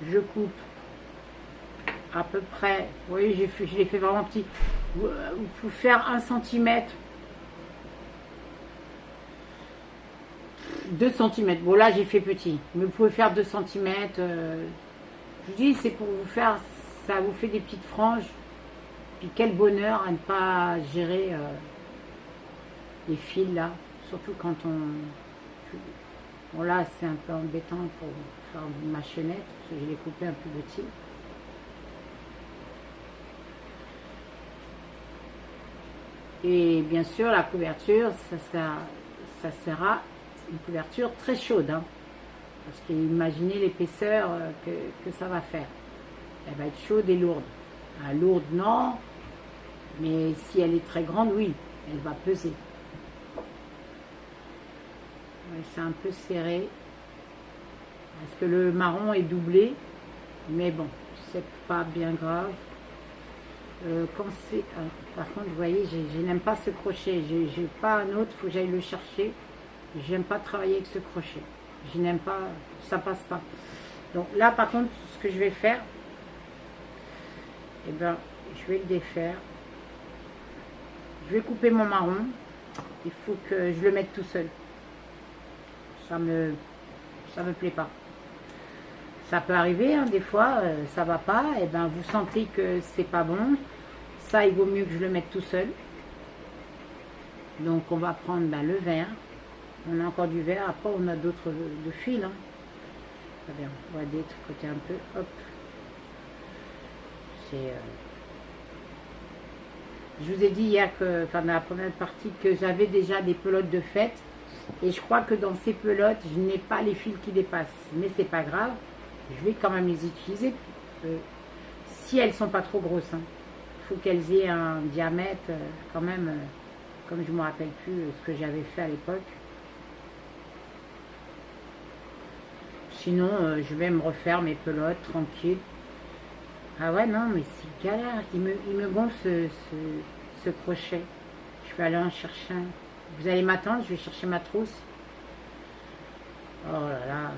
Je coupe à peu près, vous voyez, je l'ai fait vraiment petit. Vous pouvez faire 1 cm, 2 cm. Bon, là j'ai fait petit, mais vous pouvez faire 2 cm. Je vous dis, c'est pour vous faire, ça vous fait des petites franges. Puis quel bonheur à ne pas gérer les fils là, surtout quand on... Bon là c'est un peu embêtant pour faire ma chaînette, parce que je l'ai coupé un peu petit. Et bien sûr la couverture, ça sera une couverture très chaude, hein, parce qu'imaginez l'épaisseur que ça va faire. Elle va être chaude et lourde. Lourde non, mais si elle est très grande, oui, elle va peser. Ouais, c'est un peu serré, parce que le marron est doublé, mais bon, c'est pas bien grave. Quand c'est, par contre, vous voyez, je n'aime pas ce crochet, j'ai pas un autre, il faut que j'aille le chercher. J'aime pas travailler avec ce crochet, je n'aime pas, ça passe pas. Donc là, par contre, ce que je vais faire, eh ben, je vais le défaire. Je vais couper mon marron. Il faut que je le mette tout seul. Ça me plaît pas. Ça peut arriver, hein, des fois, ça va pas. Et ben, vous sentez que c'est pas bon. Ça, il vaut mieux que je le mette tout seul. Donc, on va prendre le vert. On a encore du vert. Après, on a d'autres de fils. Hein. Très bien. On va détricoter un peu. Hop. Je vous ai dit hier que, enfin dans la première partie, que j'avais déjà des pelotes de fête. Et je crois que dans ces pelotes, je n'ai pas les fils qui dépassent. Mais c'est pas grave. Je vais quand même les utiliser. Si elles sont pas trop grosses. Hein. Il faut qu'elles aient un diamètre quand même, comme je ne me rappelle plus ce que j'avais fait à l'époque. Sinon, je vais me refaire mes pelotes tranquille. Ah ouais, non, mais c'est galère. Il me gonfle ce crochet. Je vais aller en chercher un. Vous allez m'attendre, je vais chercher ma trousse. Oh là là.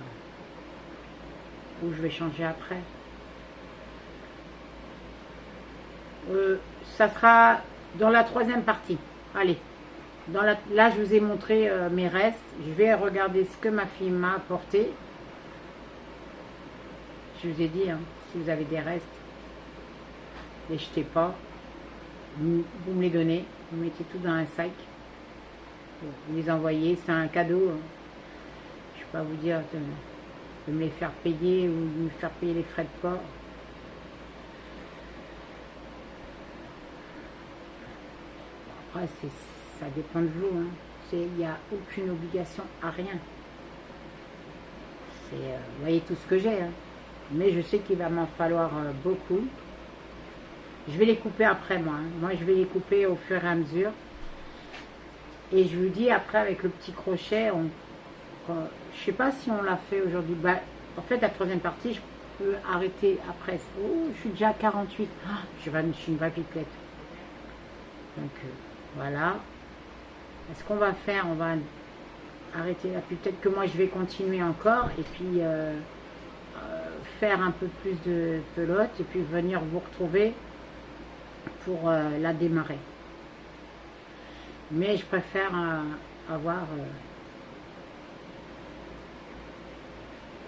Ou je vais changer après. Ça sera dans la troisième partie. Allez. Là, je vous ai montré mes restes. Je vais regarder ce que ma fille m'a apporté. Je vous ai dit, hein, si vous avez des restes, ne les jetez pas. Vous me les donnez. Vous mettez tout dans un sac. Vous les envoyez. C'est un cadeau. Hein. Je ne vais pas vous dire de me les faire payer ou de me faire payer les frais de port. Après, ça dépend de vous. Hein. Il n'y a aucune obligation à rien. Vous voyez tout ce que j'ai. Hein. Mais je sais qu'il va m'en falloir beaucoup. Je vais les couper après moi. Hein. Moi, je vais les couper au fur et à mesure. Et je vous dis, après, avec le petit crochet, je ne sais pas si on l'a fait aujourd'hui. Bah, en fait, la troisième partie, je peux arrêter après. Oh, je suis déjà à 48. Ah, je suis une vraie pipelette. Donc, voilà. Ce qu'on va faire, on va arrêter là. Peut-être que moi, je vais continuer encore. Et puis, faire un peu plus de pelote. Et puis, venir vous retrouver pour la démarrer. Mais je préfère avoir...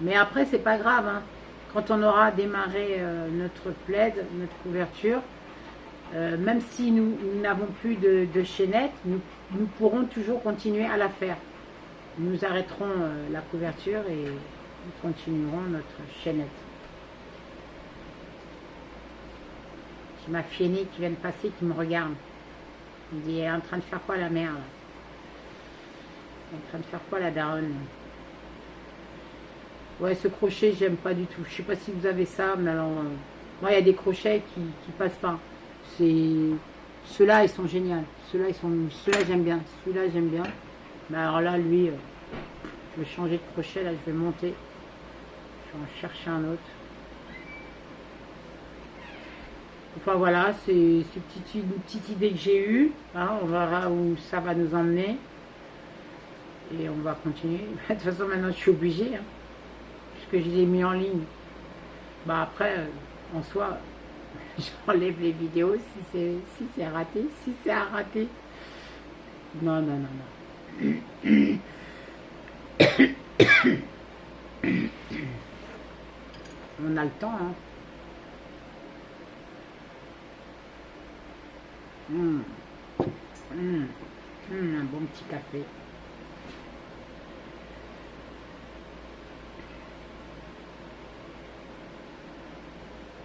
Mais après, c'est pas grave. Hein. Quand on aura démarré notre plaid, notre couverture, même si nous n'avons plus de chaînette, nous pourrons toujours continuer à la faire. Nous arrêterons la couverture et nous continuerons notre chaînette. J'ai ma fille aînée qui vient de passer, qui me regarde. Elle me dit, elle est en train de faire quoi la mère là? Elle est en train de faire quoi la daronne? Ouais, ce crochet, j'aime pas du tout. Je sais pas si vous avez ça, mais alors... moi, il y a des crochets qui passent pas. Ceux-là, ils sont géniaux. Ceux-là, j'aime bien. Celui-là, j'aime bien. Mais alors là, lui, je vais changer de crochet. Là, je vais monter. Je vais en chercher un autre. Enfin, voilà, c'est une petite idée que j'ai eue. Hein, on verra où ça va nous emmener. Et on va continuer. De toute façon, maintenant, je suis obligée. Hein, puisque je les ai mis en ligne. Bah après, en soi... j'enlève les vidéos si c'est raté, si c'est à rater. Non, non, non, non. On a le temps, hein. Un bon petit café.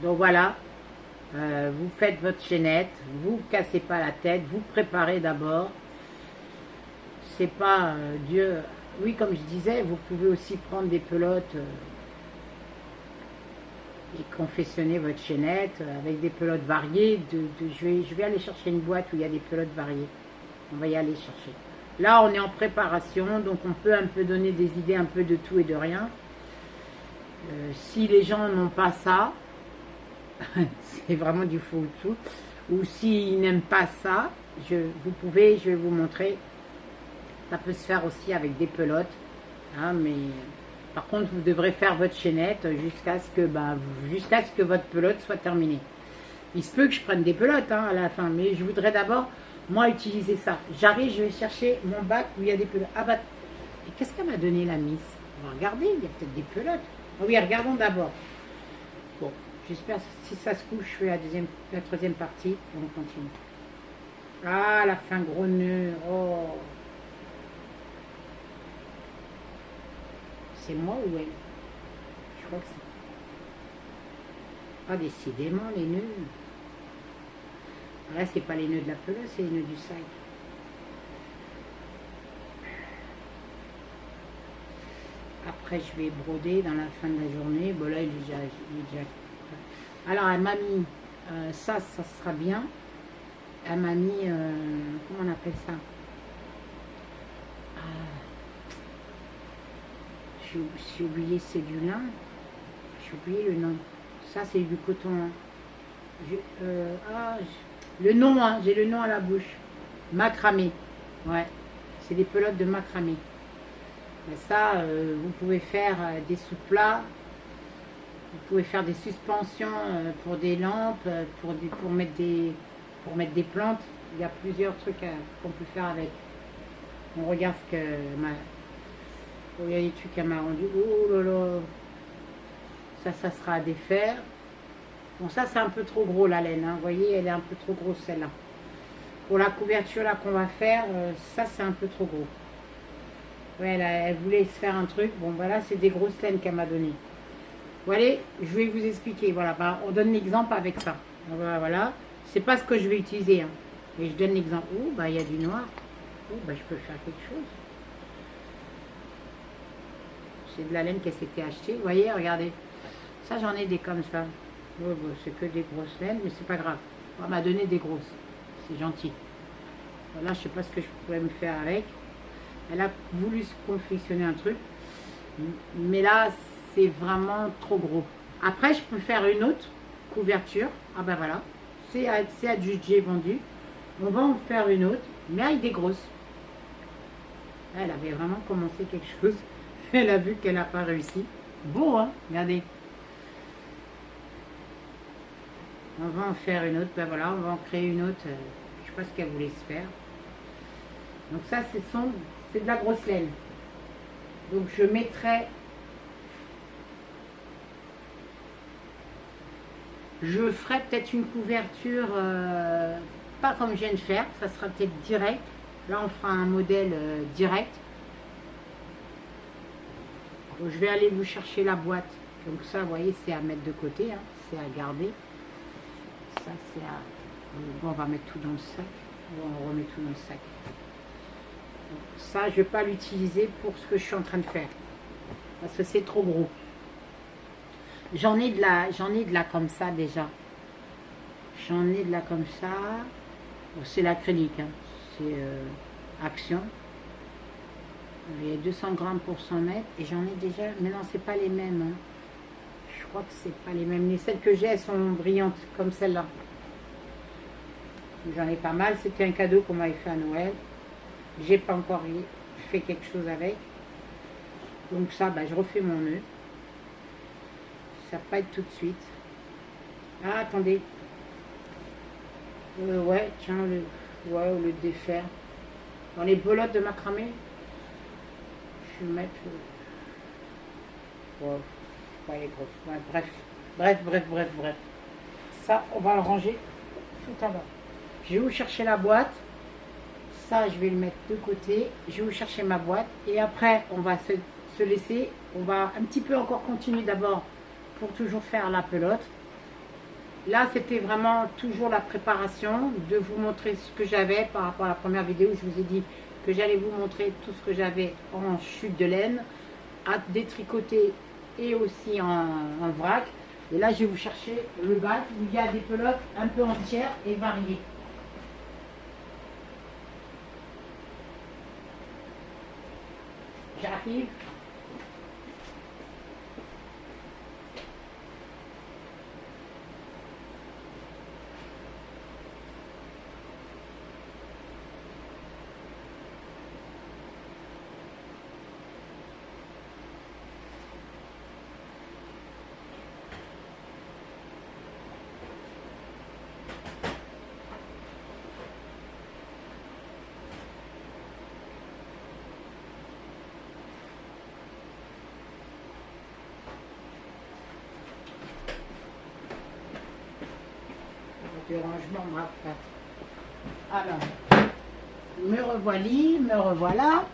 Donc voilà, vous faites votre chaînette, vous cassez pas la tête, vous préparez d'abord. C'est pas Dieu. Oui, comme je disais, vous pouvez aussi prendre des pelotes et confectionner votre chaînette avec des pelotes variées. Je vais aller chercher une boîte où il y a des pelotes variées. On va y aller chercher. Là, on est en préparation, donc on peut un peu donner des idées un peu de tout et de rien. Si les gens n'ont pas ça, c'est vraiment du faux tout. Ou s'ils n'aiment pas ça, je vais vous montrer. Ça peut se faire aussi avec des pelotes. Hein, mais par contre, vous devrez faire votre chaînette jusqu'à ce que votre pelote soit terminée. Il se peut que je prenne des pelotes à la fin, mais je voudrais d'abord, moi, utiliser ça. J'arrive, je vais chercher mon bac où il y a des pelotes. Ah bah, et qu'est-ce qu'elle m'a donné la Miss? On va regarder, il y a peut-être des pelotes. Ah oui, regardons d'abord. Bon, j'espère, si ça se couche, je fais la troisième partie, et on continue. Ah, la fin gros nœud, oh. C'est moi ou elle? Je crois que c'est... Ah, décidément, les nœuds. Là, c'est pas les nœuds de la pelouse, c'est les nœuds du sac. Après, je vais broder dans la fin de la journée. Bon, là, il est déjà... Alors, elle m'a mis... ça sera bien. Elle m'a mis... comment on appelle ça? J'ai oublié, c'est du lin. J'ai oublié le nom. Ça, c'est du coton. Le nom, hein, j'ai le nom à la bouche. Macramé. Ouais, c'est des pelotes de macramé. Et ça, vous pouvez faire des sous-plats. Vous pouvez faire des suspensions pour des lampes, pour mettre des plantes. Il y a plusieurs trucs qu'on peut faire avec. On regarde ce que il y a des trucs qu'elle m'a rendu. Oh là là. Ça sera à défaire. Bon, ça, c'est un peu trop gros, la laine. Hein. Vous voyez, elle est un peu trop grosse, celle-là. Pour la couverture, là, qu'on va faire, ça, c'est un peu trop gros. Ouais, elle voulait se faire un truc. Bon, voilà, c'est des grosses laines qu'elle m'a donné. Voilà, je vais vous expliquer. Voilà, bah, on donne l'exemple avec ça. Voilà. C'est pas ce que je vais utiliser. Hein. Et je donne l'exemple. Oh, bah, il y a du noir. Oh, bah, je peux faire quelque chose. C'est de la laine qui s'était achetée. Vous voyez, regardez. Ça, j'en ai des comme ça. Oh, bah, c'est que des grosses laines, mais c'est pas grave. On m'a donné des grosses. C'est gentil. Voilà, je sais pas ce que je pourrais me faire avec. Elle a voulu se confectionner un truc. Mais là, c'est vraiment trop gros. Après, je peux faire une autre couverture. Ah ben voilà. C'est adjugé vendu. On va en faire une autre, mais avec des grosses. Elle avait vraiment commencé quelque chose. Elle a vu qu'elle n'a pas réussi. Beau, hein? Regardez. On va en faire une autre. Ben voilà, on va en créer une autre. Je sais pas ce qu'elle voulait se faire. Donc ça, c'est de la grosse laine. Donc je mettrai... Je ferai peut-être une couverture, pas comme je viens de faire. Ça sera peut-être direct. Là, on fera un modèle direct. Donc, je vais aller vous chercher la boîte. Donc ça, vous voyez, c'est à mettre de côté. Hein. C'est à garder. Ça, c'est à... Bon, on va mettre tout dans le sac. On remet tout dans le sac. Donc, ça, je ne vais pas l'utiliser pour ce que je suis en train de faire. Parce que c'est trop gros. J'en ai de la comme ça déjà. J'en ai de la comme ça. Bon, c'est l'acrylique. Hein. C'est Action. Il y a 200 grammes pour 100 mètres. Et j'en ai déjà... Mais non, c'est pas les mêmes. Hein. Je crois que c'est pas les mêmes. Mais celles que j'ai, elles sont brillantes comme celle-là. J'en ai pas mal. C'était un cadeau qu'on m'avait fait à Noël. J'ai pas encore fait quelque chose avec. Donc ça, bah, je refais mon nœud. Ça va pas être tout de suite. Ah, attendez. Ouais, tiens, au lieu de défaire. Dans les belotes de macramé, je vais mettre... Ouais, elle est grosse. Ouais, bref. Ça, on va le ranger tout à l'heure. Je vais vous chercher la boîte. Ça, je vais le mettre de côté. Je vais vous chercher ma boîte. Et après, on va se laisser. On va un petit peu encore continuer d'abord pour toujours faire la pelote. Là, c'était vraiment toujours la préparation de vous montrer ce que j'avais par rapport à la première vidéo. Je vous ai dit que j'allais vous montrer tout ce que j'avais en chute de laine, à détricoter et aussi en vrac. Et là, je vais vous chercher le bac où il y a des pelotes un peu entières et variées. J'arrive. Dérangement, bref. Alors, me revoilà.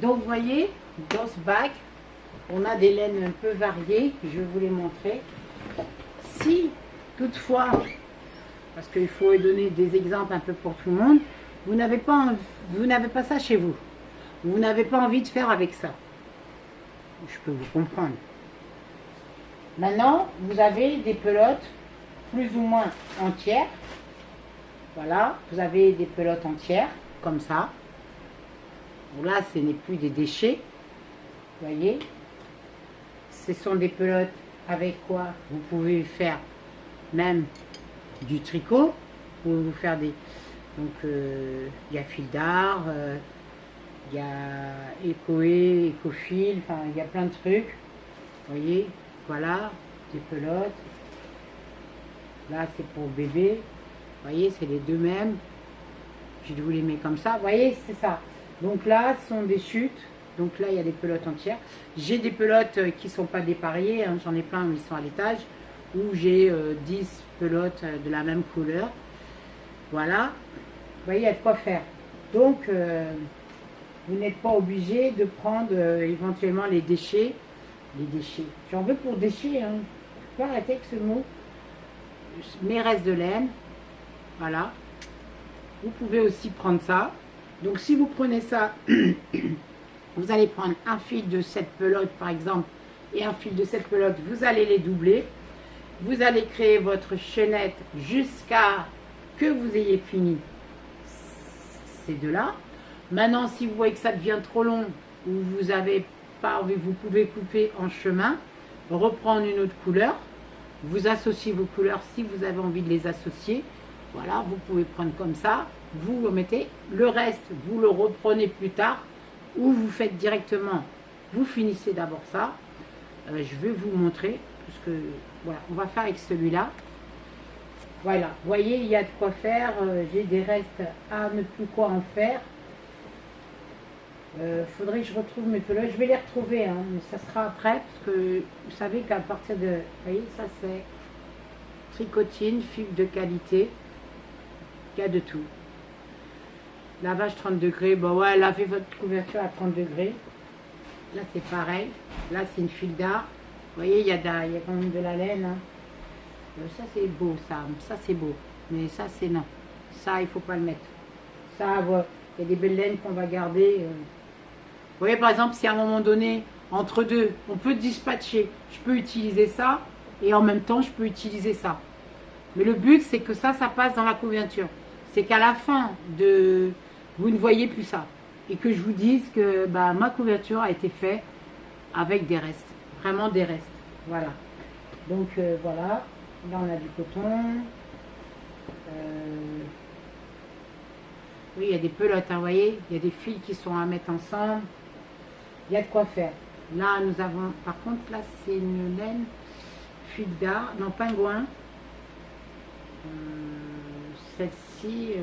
Donc, vous voyez, dans ce bac, on a des laines un peu variées. Je vais vous les montrer. Si, toutefois, parce qu'il faut donner des exemples un peu pour tout le monde, vous n'avez pas ça chez vous. Vous n'avez pas envie de faire avec ça. Je peux vous comprendre. Maintenant, vous avez des pelotes plus ou moins entières. Voilà, vous avez des pelotes entières, comme ça. Là, ce n'est plus des déchets. Vous voyez, ce sont des pelotes avec quoi vous pouvez faire même du tricot. Vous pouvez vous faire des... Donc, il y a fil d'art, il y a Ecoé, Ecofil, enfin, il y a plein de trucs. Vous voyez, voilà, des pelotes. Là, c'est pour bébé. Vous voyez, c'est les deux mêmes. Je vous les mets comme ça. Vous voyez, c'est ça. Donc là, ce sont des chutes. Donc là, il y a des pelotes entières. J'ai des pelotes qui ne sont pas dépareillées. Hein. J'en ai plein où ils sont à l'étage. Où j'ai 10 pelotes de la même couleur. Voilà. Vous voyez, il y a de quoi faire. Donc, vous n'êtes pas obligé de prendre éventuellement les déchets. Les déchets. J'en veux pour déchets. Hein. Je peux arrêter avec ce mot. Mes restes de laine, voilà. Vous pouvez aussi prendre ça. Donc si vous prenez ça, vous allez prendre un fil de cette pelote par exemple et un fil de cette pelote, vous allez les doubler. Vous allez créer votre chaînette jusqu'à que vous ayez fini ces deux-là. Maintenant, si vous voyez que ça devient trop long ou vous n'avez pas envie, vous pouvez couper en chemin, reprendre une autre couleur. Vous associez vos couleurs si vous avez envie de les associer. Voilà, vous pouvez prendre comme ça. Vous le mettez. Le reste, vous le reprenez plus tard. Ou vous faites directement. Vous finissez d'abord ça. Je vais vous montrer. Parce que, voilà, on va faire avec celui-là. Voilà, vous voyez, il y a de quoi faire. J'ai des restes à ne plus quoi en faire. Faudrait que je retrouve mes pelotes. Je vais les retrouver, hein, mais ça sera après, parce que vous savez qu'à partir de... Vous voyez, ça c'est tricotine, fil de qualité. Il y a de tout. Lavage 30 degrés. Bon, ouais, lavez votre couverture à 30 degrés. Là, c'est pareil. Là, c'est une fil d'art. Vous voyez, il y a quand même de la laine. Hein. Ça, c'est beau, ça. Ça, c'est beau. Mais ça, c'est non. Ça, il ne faut pas le mettre. Ça, il y a des belles laines qu'on va garder. Vous voyez, par exemple, si à un moment donné, entre deux, on peut dispatcher, je peux utiliser ça et en même temps, je peux utiliser ça. Mais le but, c'est que ça passe dans la couverture. C'est qu'à la fin, vous ne voyez plus ça. Et que je vous dise que bah, ma couverture a été faite avec des restes. Vraiment des restes. Voilà. Donc, voilà. Là, on a du coton. Oui, il y a des pelotes, hein, vous voyez. Il y a des fils qui sont à mettre ensemble. Il y a de quoi faire. Là, nous avons... Par contre, là, c'est une laine fil d'art. Non, pingouin. Celle-ci...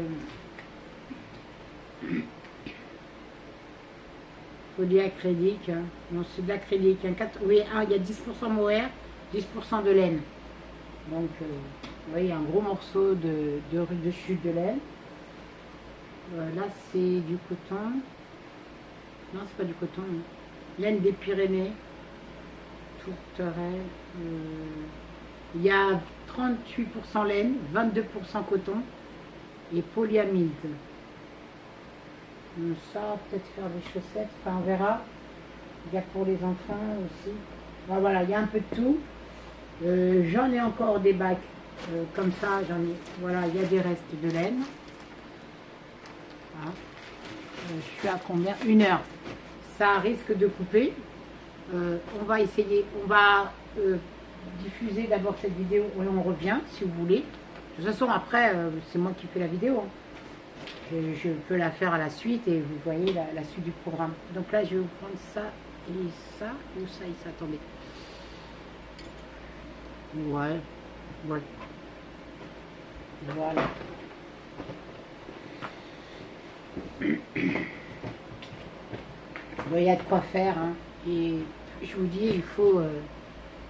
polyacrylique. Hein. Non, c'est de l'acrylique. Oui, il y a 10% mohair, 10% de laine. Donc, vous voyez, un gros morceau de chute de laine. Là, c'est du coton. Non, c'est pas du coton. Non. Laine des Pyrénées. Tourterelle. Il y a 38% laine, 22% coton et polyamide. Ça, peut-être faire des chaussettes. Enfin, on verra. Il y a pour les enfants aussi. Enfin, voilà, il y a un peu de tout. J'en ai encore des bacs. Comme ça, j'en ai. Voilà, il y a des restes de laine. Voilà. Je suis à combien? 1 heure. Ça risque de couper. On va essayer, on va diffuser d'abord cette vidéo et on revient si vous voulez. De toute façon, après, c'est moi qui fais la vidéo. Hein. Je peux la faire à la suite et vous voyez la suite du programme. Donc là, je vais vous prendre ça et ça, ou ça et ça. Attendez. Ouais. Voilà. Bon, il y a de quoi faire. Hein. Et je vous dis, il faut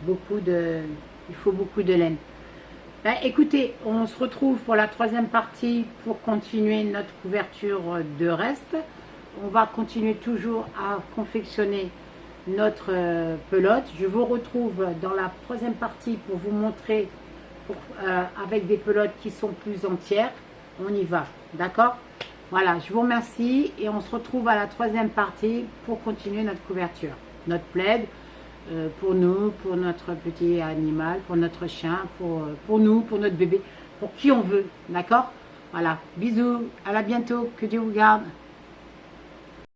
beaucoup de laine. Ben, écoutez, on se retrouve pour la 3e partie pour continuer notre couverture de reste. On va continuer toujours à confectionner notre pelote. Je vous retrouve dans la 3e partie pour vous montrer avec des pelotes qui sont plus entières. On y va, d'accord? Voilà, je vous remercie et on se retrouve à la 3e partie pour continuer notre couverture, notre plaid, pour nous, pour notre petit animal, pour notre chien, pour nous, pour notre bébé, pour qui on veut, d'accord? Voilà, bisous, à la bientôt, que Dieu vous garde.